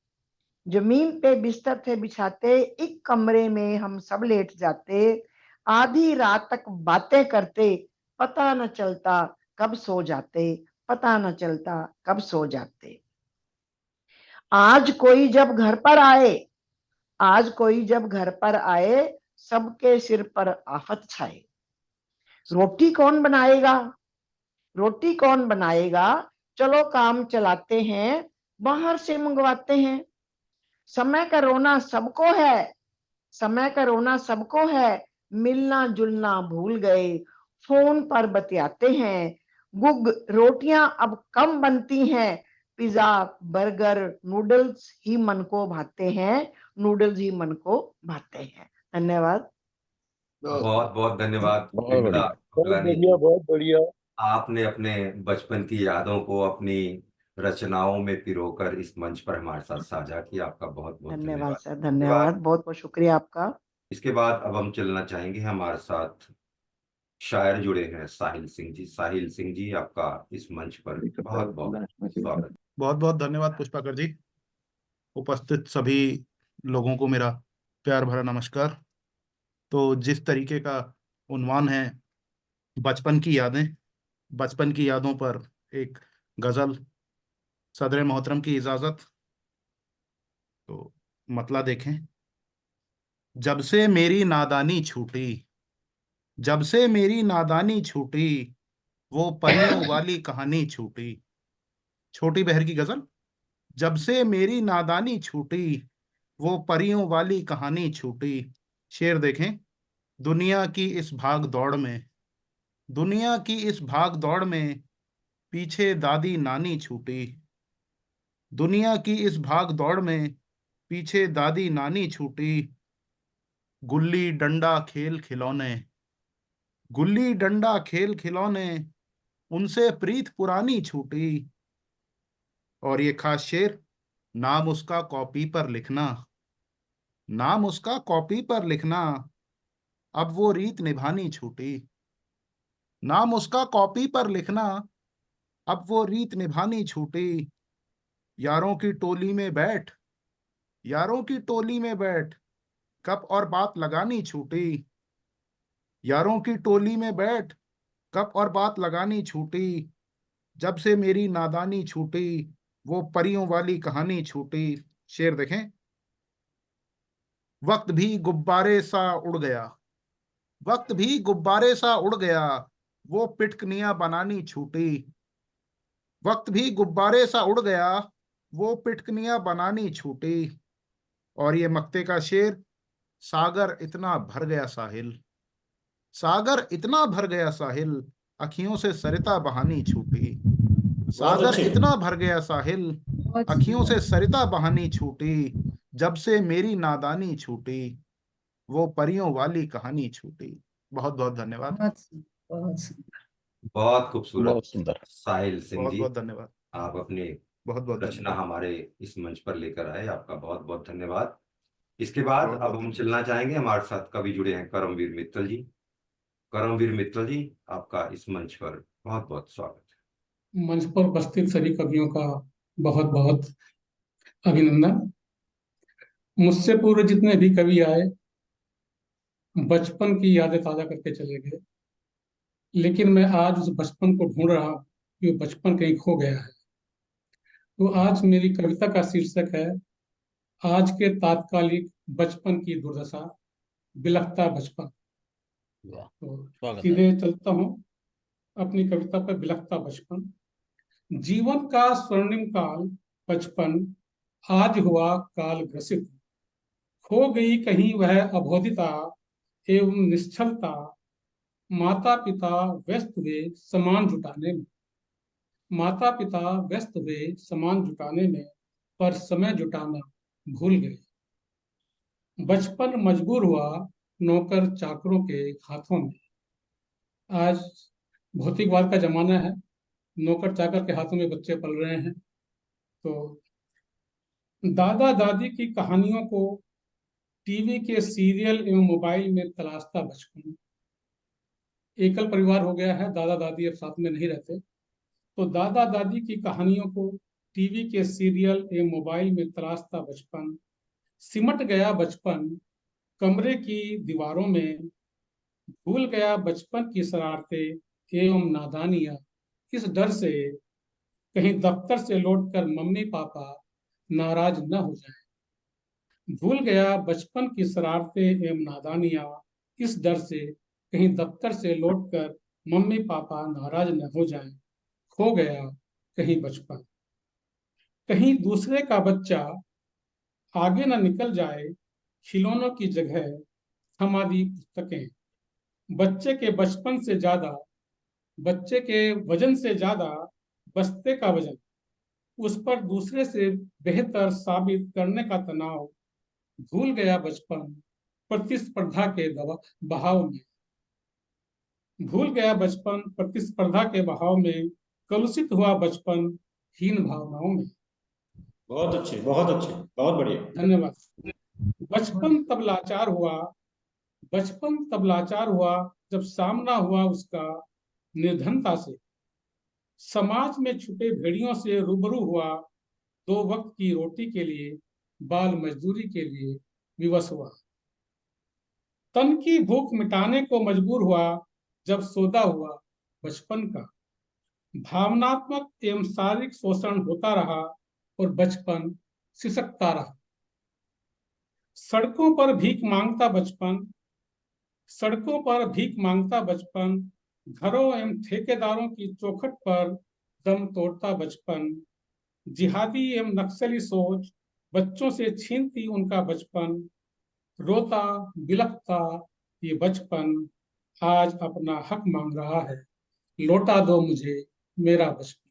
जमीन पे बिस्तर थे बिछाते, एक कमरे में हम सब लेट जाते। आधी रात तक बातें करते, पता न चलता कब सो जाते, पता न चलता कब सो जाते। आज कोई जब घर पर आए, आज कोई जब घर पर आए, सबके सिर पर आफत छाए। रोटी कौन बनाएगा, रोटी कौन बनाएगा, चलो काम चलाते हैं, बाहर से मंगवाते हैं। समय का रोना सबको है, समय का रोना सबको है, मिलना जुलना भूल गए, फोन पर बतियाते हैं। गुग रोटियां अब कम बनती हैं, पिज्जा बर्गर नूडल्स ही मन को भाते हैं, नूडल्स ही मन को भाते हैं। धन्यवाद। बहुत बहुत धन्यवाद बहुत विमला बढ़िया। कृपलानी जी। बहुत बढ़िया। आपने अपने बचपन की यादों को अपनी रचनाओं में पिरोकर इस मंच पर हमारे साथ साझा किया। आपका बहुत बहुत धन्यवाद धन्यवाद। सर, इसके धन्यवाद, बाद बहुत बहुत शुक्रिया आपका। इसके बाद अब हम चलना चाहेंगे, हमारे साथ शायर जुड़े हैं साहिल सिंह जी। साहिल सिंह जी, आपका इस मंच पर बहुत बहुत स्वागत। बहुत बहुत धन्यवाद पुष्पाकर जी। उपस्थित सभी लोगों को मेरा प्यार भरा नमस्कार। तो जिस तरीके का उन्वान है बचपन की यादें, बचपन की यादों पर एक गजल, सदर मोहतरम की इजाजत। तो मतला देखें। जब से मेरी नादानी छूटी, जब से मेरी नादानी छूटी, वो परियों वाली कहानी छूटी। छोटी बहर की गजल। जब से मेरी नादानी छूटी, वो परियों वाली कहानी छूटी। शेर देखें। दुनिया की इस भाग दौड़ में, दुनिया की इस भाग दौड़ में, पीछे दादी नानी छूटी। दुनिया की इस भाग दौड़ में, पीछे दादी नानी छूटी। गुल्ली डंडा खेल खिलौने, गुल्ली डंडा खेल खिलौने, उनसे प्रीत पुरानी छूटी। और ये खास शेर। नाम उसका कॉपी पर लिखना, नाम उसका कॉपी पर लिखना, अब वो रीत निभानी छूटी। नाम उसका कॉपी पर लिखना, अब वो रीत निभानी छूटी। यारों की टोली में बैठ, यारों की टोली में बैठ, कप और बात लगानी छूटी। यारों की टोली में बैठ, कप और बात लगानी छूटी। जब से मेरी नादानी छूटी, वो परियों वाली कहानी छूटी। शेर देखें। वक्त भी गुब्बारे सा उड़ गया, वक्त भी गुब्बारे सा उड़ गया, वो पिटकनियां बनानी छूटी। वक्त भी गुब्बारे सा उड़ गया, वो पिटकनियां बनानी छूटी। और ये मक्ते का शेर। सागर इतना भर गया साहिल, सागर इतना भर गया साहिल, अखियों से सरिता बहानी छूटी। बहुत सागर अच्छे। इतना भर गया साहिल, बहुत अखियों से सुंदर। सरिता बहानी छूटी। जब से मेरी नादानी छूटी, वो परियों वाली कहानी छूटी। बहुत बहुत धन्यवाद। बहुत सुंदर, बहुत सुंदर। बहुत खूबसूरत बहुत सुंदर। साहिल सिंह बहुत जी, बहुत धन्यवाद। आप अपनी बहुत बहुत रचना धन्यवाद। हमारे इस मंच पर लेकर आए। आपका बहुत बहुत धन्यवाद। इसके बाद बहुत अब बहुत हम धन्यवाद। चलना चाहेंगे, हमारे साथ कवि जुड़े हैं करमवीर मित्तल जी। करमवीर मित्तल जी, आपका इस मंच पर बहुत बहुत स्वागत है। मंच पर उपस्थित सभी कवियों का बहुत बहुत अभिनंदन। मुझसे पूर्व जितने भी कवि आए बचपन की यादें ताजा करके चले गए, लेकिन मैं आज उस बचपन को ढूंढ रहा हूँ कि वो बचपन कहीं खो गया है। तो आज मेरी कविता का शीर्षक है आज के तात्कालिक बचपन की दुर्दशा, बिलखता बचपन। वाह, तो स्वागत है। सीधे चलता हूँ अपनी कविता पर। बिलखता बचपन। जीवन का स्वर्णिम काल बचपन आज हुआ काल ग्रसित, खो गई कहीं वह अबोधिता एवं निश्चलता, माता पिता व्यस्त हुए सामान जुटाने में, माता पिता व्यस्त हुए सामान जुटाने में, पर समय जुटाना भूल गए। बचपन मजबूर हुआ नौकर चाकरों के हाथों में। आज भौतिकवाद का जमाना है, नौकर चाकर के हाथों में बच्चे पल रहे हैं। तो दादा दादी की कहानियों को टीवी के सीरियल एवं मोबाइल में तलाशता बचपन। एकल परिवार हो गया है, दादा दादी अब साथ में नहीं रहते, तो दादा दादी की कहानियों को टीवी के सीरियल एवं मोबाइल में तलाशता बचपन। सिमट गया बचपन कमरे की दीवारों में, भूल गया बचपन की शरारतें एवं नादानियां, इस डर से कहीं दफ्तर से लौटकर मम्मी पापा नाराज न हो जाएं। भूल गया बचपन की शरारतें एवं नादानियां, इस डर से कहीं दफ्तर से लौटकर मम्मी पापा नाराज न हो जाएं। खो गया कहीं बचपन, कहीं दूसरे का बच्चा आगे न निकल जाए, खिलौनों की जगह थमा दी पुस्तकें। बच्चे के बचपन से ज्यादा, बच्चे के वजन से ज्यादा बस्ते का वजन, उस पर दूसरे से बेहतर साबित करने का तनाव। भूल गया बचपन प्रतिस्पर्धा के बहाव में, भूल गया बचपन प्रतिस्पर्धा के बहाव में, कलुषित हुआ बचपन हीन भावनाओं में। बहुत अच्छे, बहुत अच्छे, बहुत बढ़िया। धन्यवाद। बचपन तब लाचार हुआ, बचपन तब लाचार हुआ जब सामना हुआ उसका निर्धनता से। समाज में छुपे भेड़ियों से रूबरू हुआ, दो वक्त की रोटी के लिए, बाल मजदूरी के लिए विवश हुआ। तन की भूख मिटाने को मजबूर हुआ जब सौदा हुआ बचपन का। भावनात्मक एवं शारीरिक शोषण होता रहा और बचपन सिसकता रहा। सड़कों पर भीख मांगता बचपन, सड़कों पर भीख मांगता बचपन, घरों एवं ठेकेदारों की चौखट पर दम तोड़ता बचपन। जिहादी एवं नक्सली सोच बच्चों से छीनती उनका बचपन। रोता बिलखता ये बचपन आज अपना हक मांग रहा है। लौटा दो मुझे मेरा बचपन,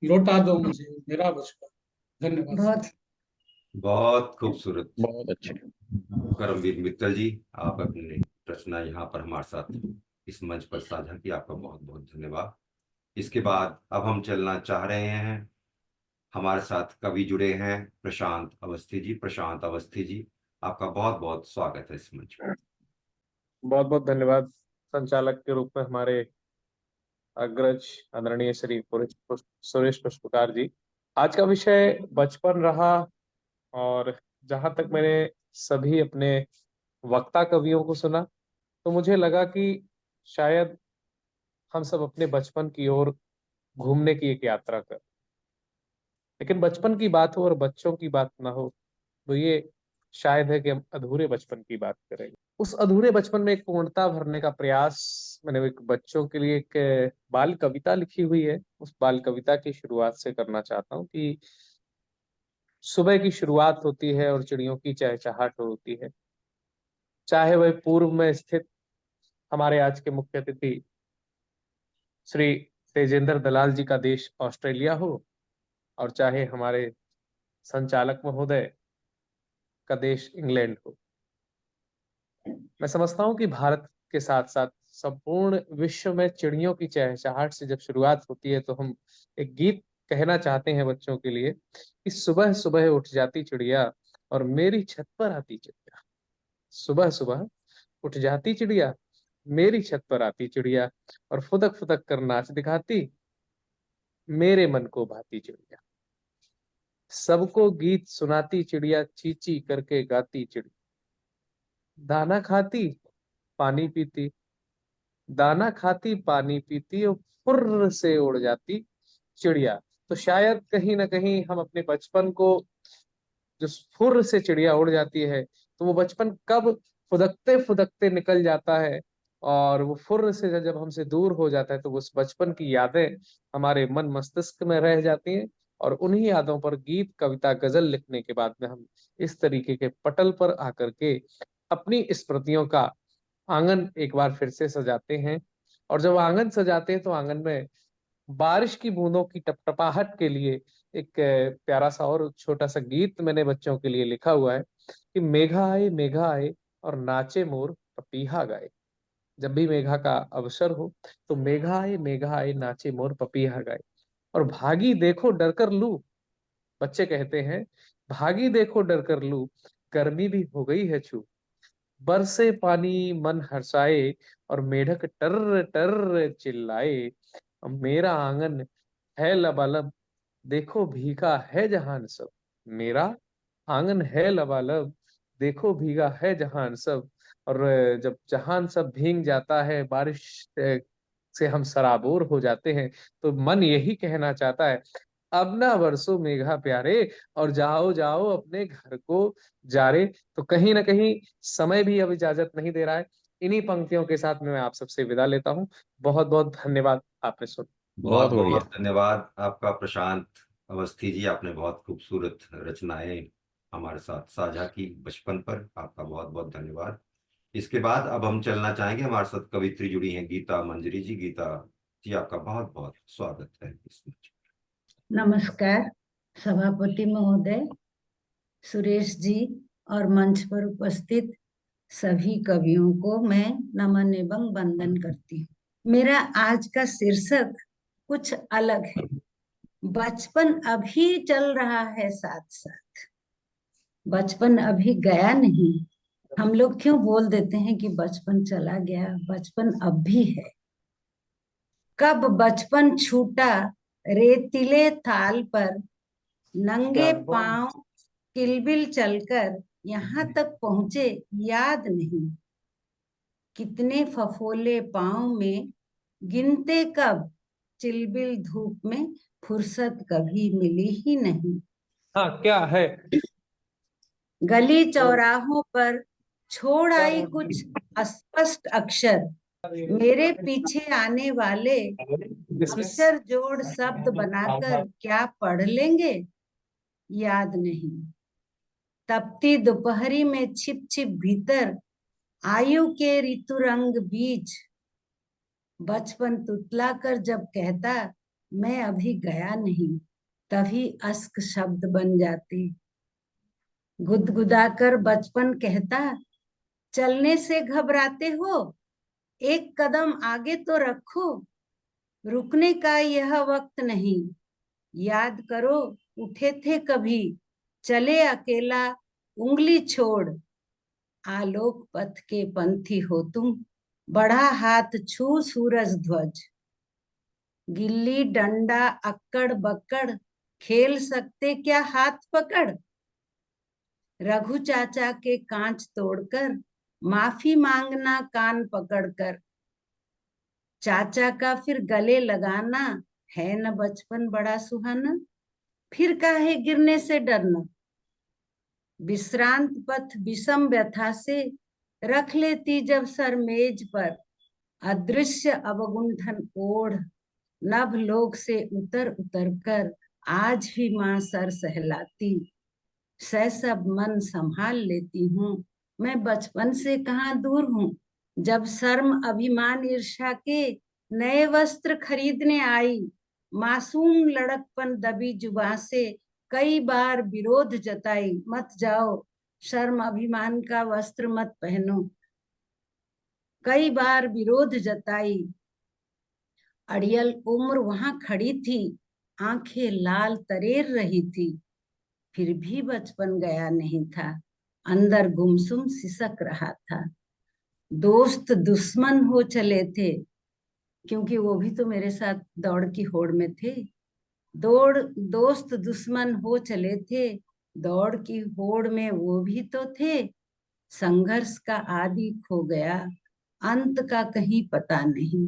लौटा दो मुझे मेरा बचपन। धन्यवाद। बहुत खूबसूरत। बहुत अच्छे। करमवीर मित्तल जी, आप अपनी रचना यहाँ पर हमारे साथ इस मंच पर साझा की, आपका बहुत बहुत धन्यवाद। इसके बाद अब हम चलना चाह रहे हैं, हमारे साथ कवि जुड़े हैं प्रशांत अवस्थी जी। प्रशांत अवस्थी जी, आपका बहुत बहुत स्वागत है इस मंच पर। बहुत बहुत धन्यवाद। संचालक के रूप में हमारे अग्रज आदरणीय श्री सुरेश पुष्पकार जी। आज का विषय बचपन रहा, और जहां तक मैंने सभी अपने वक्ता कवियों को सुना, तो मुझे लगा कि शायद हम सब अपने बचपन की ओर घूमने की एक यात्रा कर, लेकिन बचपन की बात हो और बच्चों की बात ना हो, तो ये शायद है कि हम अधूरे बचपन की बात करेंगे। उस अधूरे बचपन में एक पूर्णता भरने का प्रयास मैंने एक बच्चों के लिए एक बाल कविता लिखी हुई है। उस बाल कविता की शुरुआत से करना चाहता हूँ कि सुबह की शुरुआत होती है और चिड़ियों की चहचहाट होती है, चाहे वह पूर्व में स्थित हमारे आज के मुख्य अतिथि श्री तेजेंद्र दलाल जी का देश ऑस्ट्रेलिया हो, और चाहे हमारे संचालक महोदय का देश इंग्लैंड हो। मैं समझता हूँ कि भारत के साथ साथ संपूर्ण विश्व में चिड़ियों की चहचहाट से जब शुरुआत होती है, तो हम एक गीत कहना चाहते हैं बच्चों के लिए कि सुबह सुबह उठ जाती चिड़िया और मेरी छत पर आती चिड़िया। सुबह सुबह उठ जाती चिड़िया, मेरी छत पर आती चिड़िया, और फुदक फुदक कर नाच दिखाती, मेरे मन को भाती चिड़िया। सबको गीत सुनाती चिड़िया, चींची करके गाती चिड़िया। दाना खाती पानी पीती, दाना खाती पानी पीती और फुर्र से उड़ जाती चिड़िया। तो शायद कहीं ना कहीं हम अपने बचपन को, जो फुर्र से चिड़िया उड़ जाती है, तो वो बचपन कब फुदकते फुदकते निकल जाता है, और वो फुर्र से जब हमसे दूर हो जाता है, तो उस बचपन की यादें हमारे मन मस्तिष्क में रह जाती हैं। और उन्हीं यादों पर गीत कविता गजल लिखने के बाद में हम इस तरीके के पटल पर आकर के अपनी स्मृतियों का आंगन एक बार फिर से सजाते हैं और जब आंगन सजाते हैं तो आंगन में बारिश की बूंदों की टपटपाहट के लिए एक प्यारा सा और छोटा सा गीत मैंने बच्चों के लिए लिखा हुआ है कि मेघा आए और नाचे मोर पपीहा गाए। जब भी मेघा का अवसर हो तो मेघा आए नाचे मोर पपीहा गाए। और भागी देखो डर कर लू, बच्चे कहते हैं भागी देखो डर कर लू, गर्मी भी हो गई है छू। बरसे पानी मन हर्षाए और मेढक टर टर चिल्लाए। मेरा आंगन है लबालब, देखो भीगा है जहान सब। मेरा आंगन है लबालब, देखो भीगा है जहान सब। और जब जहान सब भीग जाता है, बारिश से हम सराबोर हो जाते हैं, तो मन यही कहना चाहता है अब ना बरसो मेघा प्यारे, और जाओ जाओ अपने घर को जारे। तो कहीं ना कहीं समय भी अब इजाजत नहीं दे रहा है। इन्हीं पंक्तियों के साथ मैं आप सबसे विदा लेता हूँ। बहुत बहुत धन्यवाद, आपने सुन। बहुत बहुत बढ़िया। बहुत धन्यवाद आपका प्रशांत अवस्थी जी, आपने बहुत खूबसूरत रचनाएं हमारे साथ साझा की बचपन पर। आपका बहुत बहुत धन्यवाद। इसके बाद अब हम चलना चाहेंगे, हमारे साथ कवित्री जुड़ी हैं गीता मंजरी जी। गीता जी, आपका बहुत बहुत स्वागत है इसमें। नमस्कार सभापति महोदय, सुरेश जी और मंच पर उपस्थित सभी कवियों को मैं नमन एवं वंदन करती हूँ। मेरा आज का शीर्षक कुछ अलग है। बचपन अभी चल रहा है साथ साथ, बचपन अभी गया नहीं। हम लोग क्यों बोल देते हैं कि बचपन चला गया, बचपन अब भी है। कब बचपन छूटा रेतीले थाल पर, नंगे पांव किलबिल चलकर यहाँ तक पहुंचे याद नहीं। कितने फफोले पांव में गिनते कब, चिलबिल धूप में फुर्सत कभी मिली ही नहीं। हाँ, क्या है? गली चौराहों पर छोड़ आई कुछ अस्पष्ट अक्षर, मेरे पीछे आने वाले अक्षर जोड़ शब्द बनाकर क्या पढ़ लेंगे, याद नहीं। तपती दोपहरी में छिप छिप भीतर, आयु के ऋतु रंग बीज, बचपन तुतला कर जब कहता मैं अभी गया नहीं, तभी अश्क शब्द बन जाते। गुदगुदाकर बचपन कहता चलने से घबराते हो, एक कदम आगे तो रखो, रुकने का यह वक्त नहीं। याद करो उठे थे कभी, चले अकेला उंगली छोड़, आलोक पथ के पंथी हो तुम, बढ़ा हाथ छू सूरज ध्वज। गिल्ली डंडा अक्कड़ बक्कड़, खेल सकते क्या हाथ पकड़। रघु चाचा के कांच तोड़कर, माफी मांगना कान पकड़कर। चाचा का फिर गले लगाना, है न बचपन बड़ा सुहाना। फिर काहे गिरने से डरना, विश्रांत पथ विषम व्यथा से, रख लेती जब सर मेज पर। अदृश्य अवगुंठन ओढ़, नभ लोक से उतर उतर कर, आज भी माँ सर सहलाती। सब मन संभाल लेती हूँ, मैं बचपन से कहाँ दूर हूँ। जब शर्म अभिमान ईर्ष्या के नए वस्त्र खरीदने आई, मासूम लड़कपन दबी जुबां से कई बार विरोध जताई। मत जाओ, शर्म अभिमान का वस्त्र मत पहनो, कई बार विरोध जताई। अड़ियल उम्र वहां खड़ी थी, आंखें लाल तरेर रही थी, फिर भी बचपन गया नहीं था, अंदर गुमसुम सिसक रहा था। दोस्त दुश्मन हो चले थे, क्योंकि वो भी तो मेरे साथ दौड़ की होड़ में थे। दोस्त दुश्मन हो चले थे, दौड़ की होड़ में वो भी तो थे। संघर्ष का आदि खो गया, अंत का कहीं पता नहीं।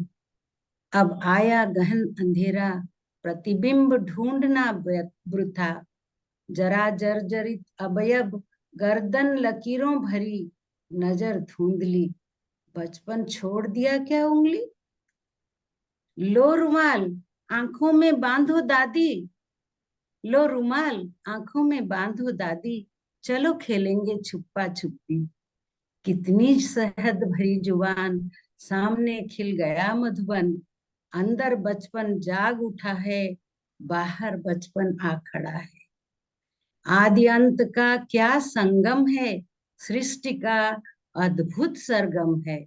अब आया गहन अंधेरा, प्रतिबिंब ढूंढना वृथा। जरा जर्जरित अवयव, गर्दन लकीरों भरी, नजर धुंधली, बचपन छोड़ दिया क्या उंगली। लो रुमाल आंखों में बांधो दादी, लो रुमाल आंखों में बांधो दादी, चलो खेलेंगे छुपा छुपी। कितनी शहद भरी जुबान सामने खिल गया मधुबन, अंदर बचपन जाग उठा है, बाहर बचपन आ खड़ा है। आदि अंत का क्या संगम है, सृष्टि का अद्भुत सरगम है।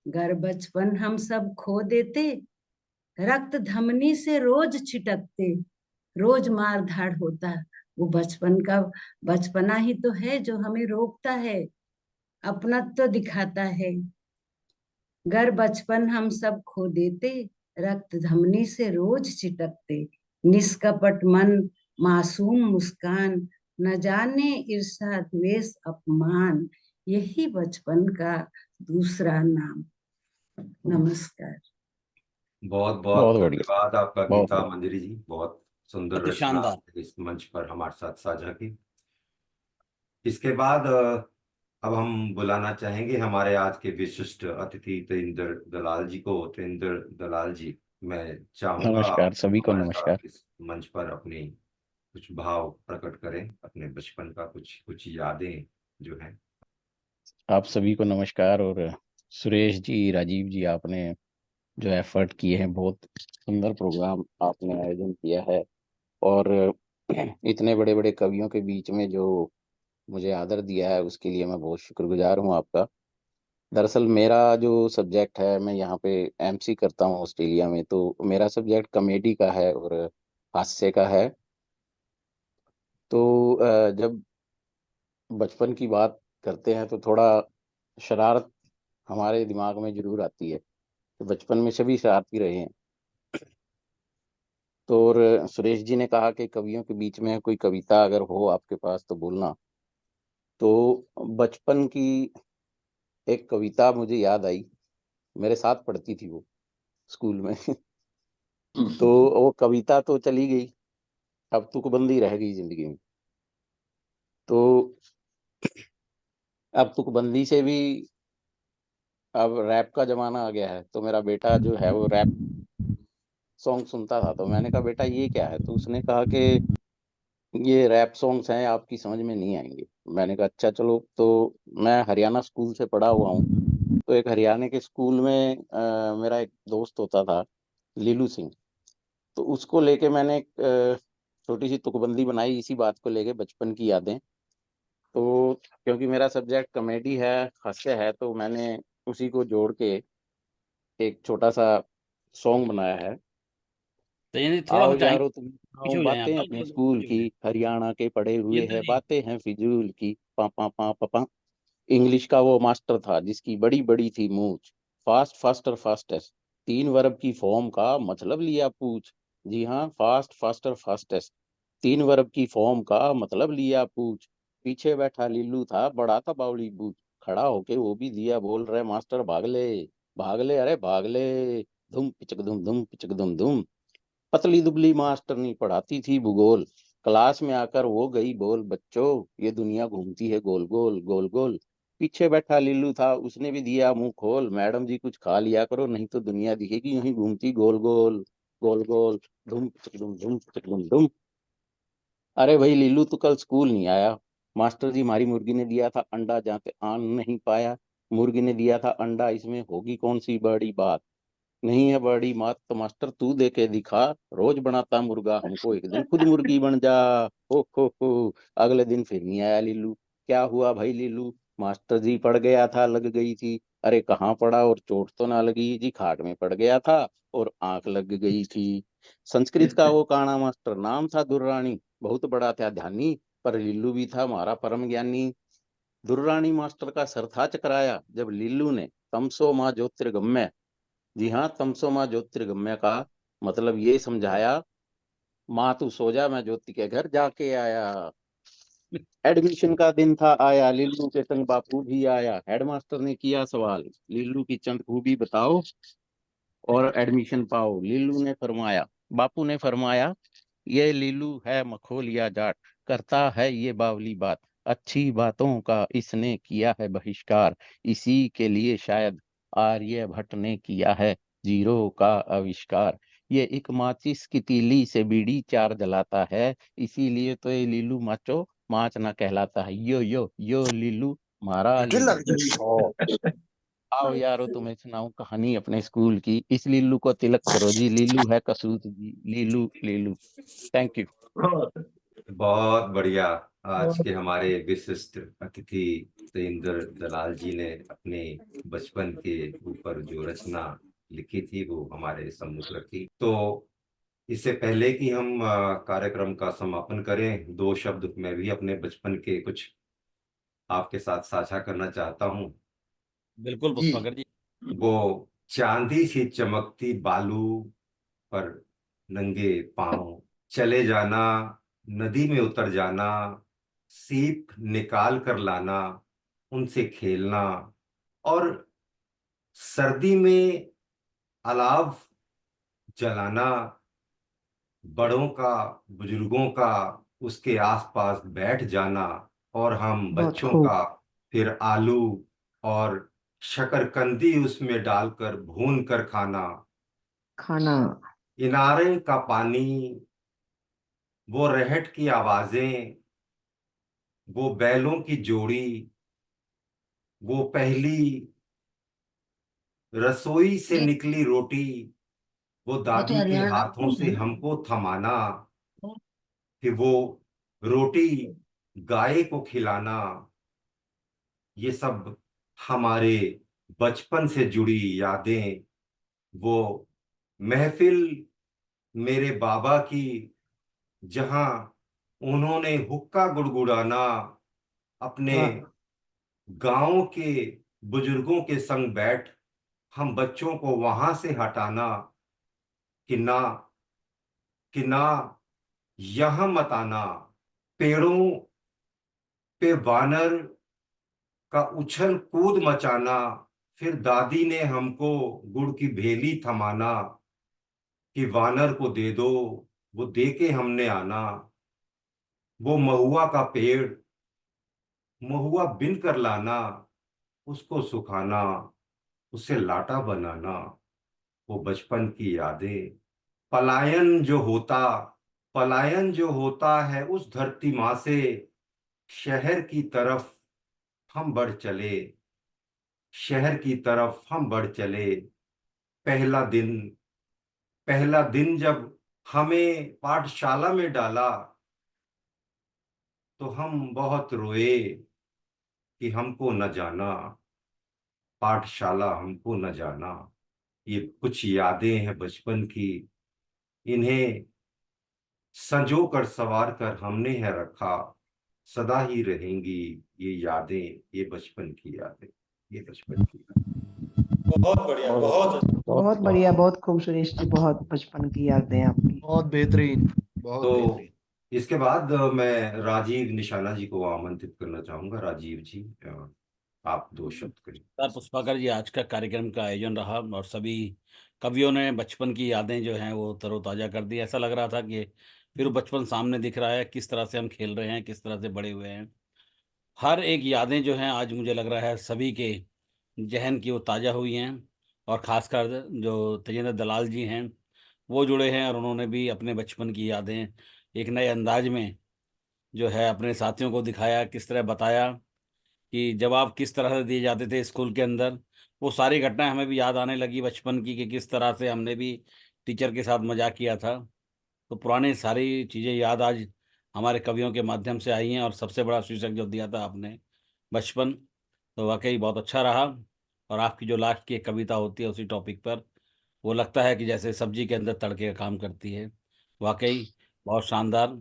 गर बचपन हम सब खो देते, रक्त धमनी से रोज छिटकते, रोज मार धाड़ होता। वो बचपन का बचपना ही तो है जो हमें रोकता है, अपनत्व तो दिखाता है। गर बचपन हम सब खो देते, रक्त धमनी से रोज चिटकते, निष्कपट मन, मासूम मुस्कान, न जाने ईर्षा द्वेष अपमान, यही बचपन का दूसरा नाम। नमस्कार। बहुत बहुत बहुत बढ़िया, धन्यवाद आपका बहुत गीता बढ़िया, मंजरी जी, बहुत सुंदर अति रचना शानदार। आपने इस मंच पर हमारे साथ साझा की। इसके बाद अब हम बुलाना चाहेंगे हमारे आज के विशिष्ट अतिथि तेजिंदर दलाल जी को। तेजिंदर दलाल जी, मैं चाहूंगा नमस्कार, आप सभी को हमारे नमस्कार। साथ इस मंच पर अपनी कुछ भाव प्रकट करें, अपने बचपन का कुछ कुछ यादें जो है। आप सभी को नमस्कार। और सुरेश जी, राजीव जी, आपने जो एफर्ट किए हैं, बहुत सुंदर प्रोग्राम आपने आयोजन किया है। और इतने बड़े बड़े कवियों के बीच में जो मुझे आदर दिया है, उसके लिए मैं बहुत शुक्रगुजार हूँ आपका। दरअसल मेरा जो सब्जेक्ट है, मैं यहाँ पे एमसी करता हूँ ऑस्ट्रेलिया में, तो मेरा सब्जेक्ट कॉमेडी का है और हास्य का है। तो जब बचपन की बात करते हैं तो थोड़ा शरारत हमारे दिमाग में जरूर आती है। तो बचपन में सभी शरारती रहे हैं। तो और सुरेश जी ने कहा कि कवियों के बीच में कोई कविता अगर हो आपके पास तो बोलना। तो बचपन की एक कविता मुझे याद आई, मेरे साथ पढ़ती थी वो स्कूल में। तो वो कविता तो चली गई, अब तुकबंदी रह गई जिंदगी में। तो अब तुकबंदी से भी अब रैप का जमाना आ गया है। तो मेरा बेटा जो है वो रैप सॉन्ग सुनता था। तो मैंने कहा बेटा ये क्या है? तो उसने कहा कि ये रैप सॉन्ग्स हैं, आपकी समझ में नहीं आएंगे। मैंने कहा अच्छा चलो। तो मैं हरियाणा स्कूल से पढ़ा हुआ हूँ। तो एक हरियाणा के स्कूल में मेरा एक दोस्त होता था, लीलू सिंह। तो उसको लेके मैंने एक छोटी सी तुकबंदी बनाई इसी बात को लेके, बचपन की यादें। तो क्योंकि मेरा सब्जेक्ट कॉमेडी है, हास्य है, तो मैंने उसी को जोड़ के एक छोटा सा सॉन्ग बनाया है। तो यानी थोड़ा आओ सा टाइम यारो तुम पीछे सुनाओ हो जाए आप। बातें अपने स्कूल की, हरियाणा के पढ़े हुए जिंदर हैं जी, बातें हैं फिजूल की। पा पा पा पा पा। इंग्लिश का वो मास्टर था जिसकी बड़ी बड़ी थी मूंछ। फास्ट फास्टर फास्टेस्ट, 3 वर्ब की फॉर्म का मतलब लिया पूछ। जी हाँ, फास्ट फास्टर फास्टेस्ट, 3 वर्ब की फॉर्म का मतलब लिया पूछ। पीछे बैठा लिल्लू था, बड़ा था बावली बूझ। खड़ा होके वो भी दिया बोल रहे मास्टर भाग ले अरे भाग ले। धुम पिचक धुम धुम पिचक धुम धुम। पतली दुबली मास्टरनी पढ़ाती थी भूगोल। क्लास में आकर वो गई बोल, बच्चों ये दुनिया घूमती है गोल गोल गोल गोल। पीछे बैठा लिल्लू था, उसने भी दिया मुंह खोल, मैडम जी कुछ खा लिया करो नहीं तो दुनिया दिखेगी यूं ही घूमती गोल गोल गोल गोल। धुम पिचक धुम धुम पिचक धुम धुम। अरे भाई लिल्लू तो कल स्कूल नहीं आया। मास्टर जी हमारी मुर्गी ने दिया था अंडा जहाँ पे आन नहीं पाया। मुर्गी ने दिया था अंडा, इसमें होगी कौन सी बड़ी बात? नहीं है बड़ी बात तो मास्टर तू दे के दिखा। रोज बनाता मुर्गा हमको, एक दिन खुद मुर्गी बन जा। हो अगले दिन फिर नहीं आया लिल्लू। क्या हुआ भाई लिल्लू? मास्टर जी पड़ गया था, लग गई थी। अरे कहाँ पड़ा और चोट तो ना लगी जी, खाट में पड़ गया था और आंख लग गई थी। संस्कृत का वो काना मास्टर नाम था दुर्रानी, बहुत बड़ा था ध्यानी, पर लिल्लू भी था हमारा परम ज्ञानी। दुर्रानी मास्टर का सर था चकराया जब लिल्लू ने तमसो माँ ज्योतिर्गम्य, जी हाँ तमसो माँ ज्योतिर्गम्य का मतलब ये समझाया। माँ तू सो जा, मैं ज्योति के घर जाके आया। एडमिशन का दिन था आया, लिल्लू के संग बापू भी आया। हेडमास्टर ने किया सवाल, लिल्लू की चंद खूबी बताओ और एडमिशन पाओ। लिल्लू ने फरमाया, बापू ने फरमाया, ये लिल्लू है मखोलिया जाट, करता है ये बावली बात, अच्छी बातों का इसने किया है बहिष्कार। इसी के लिए शायद आर्यभट्ट ने किया है जीरो का आविष्कार। ये एक माचिस की तीली से बीड़ी चार जलाता है, इसीलिए तो ये लिल्लू माचो माच ना कहलाता है। यो यो यो लिल्लू, मारा गिलर लिल्लू। आओ यारो तुम्हें सुनाऊं कहानी अपने स्कूल की। इस लीलू को तिलक करो जी, लीलू है कसूत जी, लीलू लीलू। Thank you. बहुत बढ़िया। आज के हमारे विशिष्ट अतिथि तेजिंदर दलाल जी ने अपने बचपन के ऊपर जो रचना लिखी थी वो हमारे सम्मुख रखी। तो इससे पहले कि हम कार्यक्रम का समापन करें, दो शब्द मैं भी अपने बचपन के कुछ आपके साथ साझा करना चाहता हूँ। बिल्कुल पुष्पाकर जी। वो चांदी सी चमकती बालू पर नंगे पांव चले जाना, नदी में उतर जाना, सीप निकाल कर लाना, उनसे खेलना, और सर्दी में अलाव जलाना, बड़ों का बुजुर्गों का उसके आसपास बैठ जाना, और हम बहुत बच्चों खूब। का फिर आलू और शकरकंदी उसमें डालकर भून कर खाना, खाना। इनारे का पानी, वो रहट की आवाजें, वो बैलों की जोड़ी, वो पहली रसोई से निकली रोटी, वो वो तो दादी के हरियाणा हाथों से में है। हमको थमाना, फिर वो रोटी गाय को खिलाना, ये सब हमारे बचपन से जुड़ी यादें। वो महफिल मेरे बाबा की, जहां उन्होंने हुक्का गुड़गुड़ाना, अपने वाह। गांव के बुजुर्गों के संग बैठ हम बच्चों को वहां से हटाना कि ना यहां मत आना। पेड़ों पे वानर का उछल कूद मचाना, फिर दादी ने हमको गुड़ की भेली थमाना कि वानर को दे दो, वो दे के हमने आना। वो महुआ का पेड़, महुआ बिन कर लाना, उसको सुखाना, उसे लाटा बनाना, वो बचपन की यादें। पलायन जो होता पलायन जो होता है उस धरती माँ से, शहर की तरफ हम बढ़ चले, शहर की तरफ हम बढ़ चले। पहला दिन पहला दिन जब हमें पाठशाला में डाला, तो हम बहुत रोए कि हमको न जाना, पाठशाला हमको न जाना। ये कुछ यादें हैं बचपन की, इन्हें संजो कर संवार कर हमने है रखा। सदा ही रहेंगी ये यादें, ये बचपन की यादें, ये बचपन की यादें। बहुत बढ़िया, बहुत बढ़िया, बहुत खूब सुरेश जी, बहुत बचपन की यादें आपकी। बहुत बेहतरीन, बहुत तो बेहतरीन। इसके बाद मैं राजीव निशाना जी को आमंत्रित करना चाहूंगा। राजीव जी, आप दो शब्द करें। सर पुष्पाकर जी, आज का कार्यक्रम का आयोजन रहा और सभी कवियों ने बचपन की यादें जो हैं वो तरोताज़ा कर दी। ऐसा लग रहा था कि फिर वो बचपन सामने दिख रहा है, किस तरह से हम खेल रहे हैं, किस तरह से बड़े हुए हैं। हर एक यादें जो हैं आज मुझे लग रहा है सभी के जहन की वो ताज़ा हुई हैं। और ख़ासकर जो तेजिंदर दलाल जी हैं वो जुड़े हैं और उन्होंने भी अपने बचपन की यादें एक नए अंदाज में जो है अपने साथियों को दिखाया, किस तरह बताया कि जवाब किस तरह से दिए जाते थे स्कूल के अंदर। वो सारी घटनाएं हमें भी याद आने लगी बचपन की कि किस तरह से हमने भी टीचर के साथ मजाक किया था। तो पुरानी सारी चीज़ें याद आज हमारे कवियों के माध्यम से आई हैं। और सबसे बड़ा शीर्षक जो दिया था आपने, बचपन, तो वाकई बहुत अच्छा रहा। और आपकी जो लास्ट की एक कविता होती है उसी टॉपिक पर, वो लगता है कि जैसे सब्जी के अंदर तड़के का काम करती है। वाकई बहुत शानदार।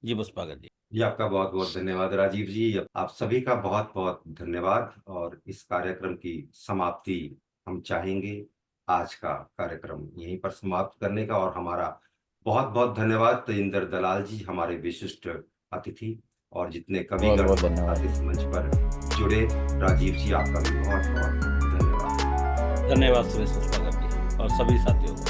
जी पुष्पाकर जी। जी, आपका बहुत बहुत धन्यवाद राजीव जी। आप सभी का बहुत बहुत धन्यवाद। और इस कार्यक्रम की समाप्ति हम चाहेंगे आज का कार्यक्रम यहीं पर समाप्त करने का। और हमारा बहुत बहुत धन्यवाद तेजिंदर दलाल जी, हमारे विशिष्ट अतिथि, और जितने कविगण बहुत धन्यवाद। इस मंच पर जुड़े। राजीव जी, आपका भी बहुत बहुत धन्यवाद। धन्यवाद सुरेश पुष्पाकर जी और सभी साथियों को।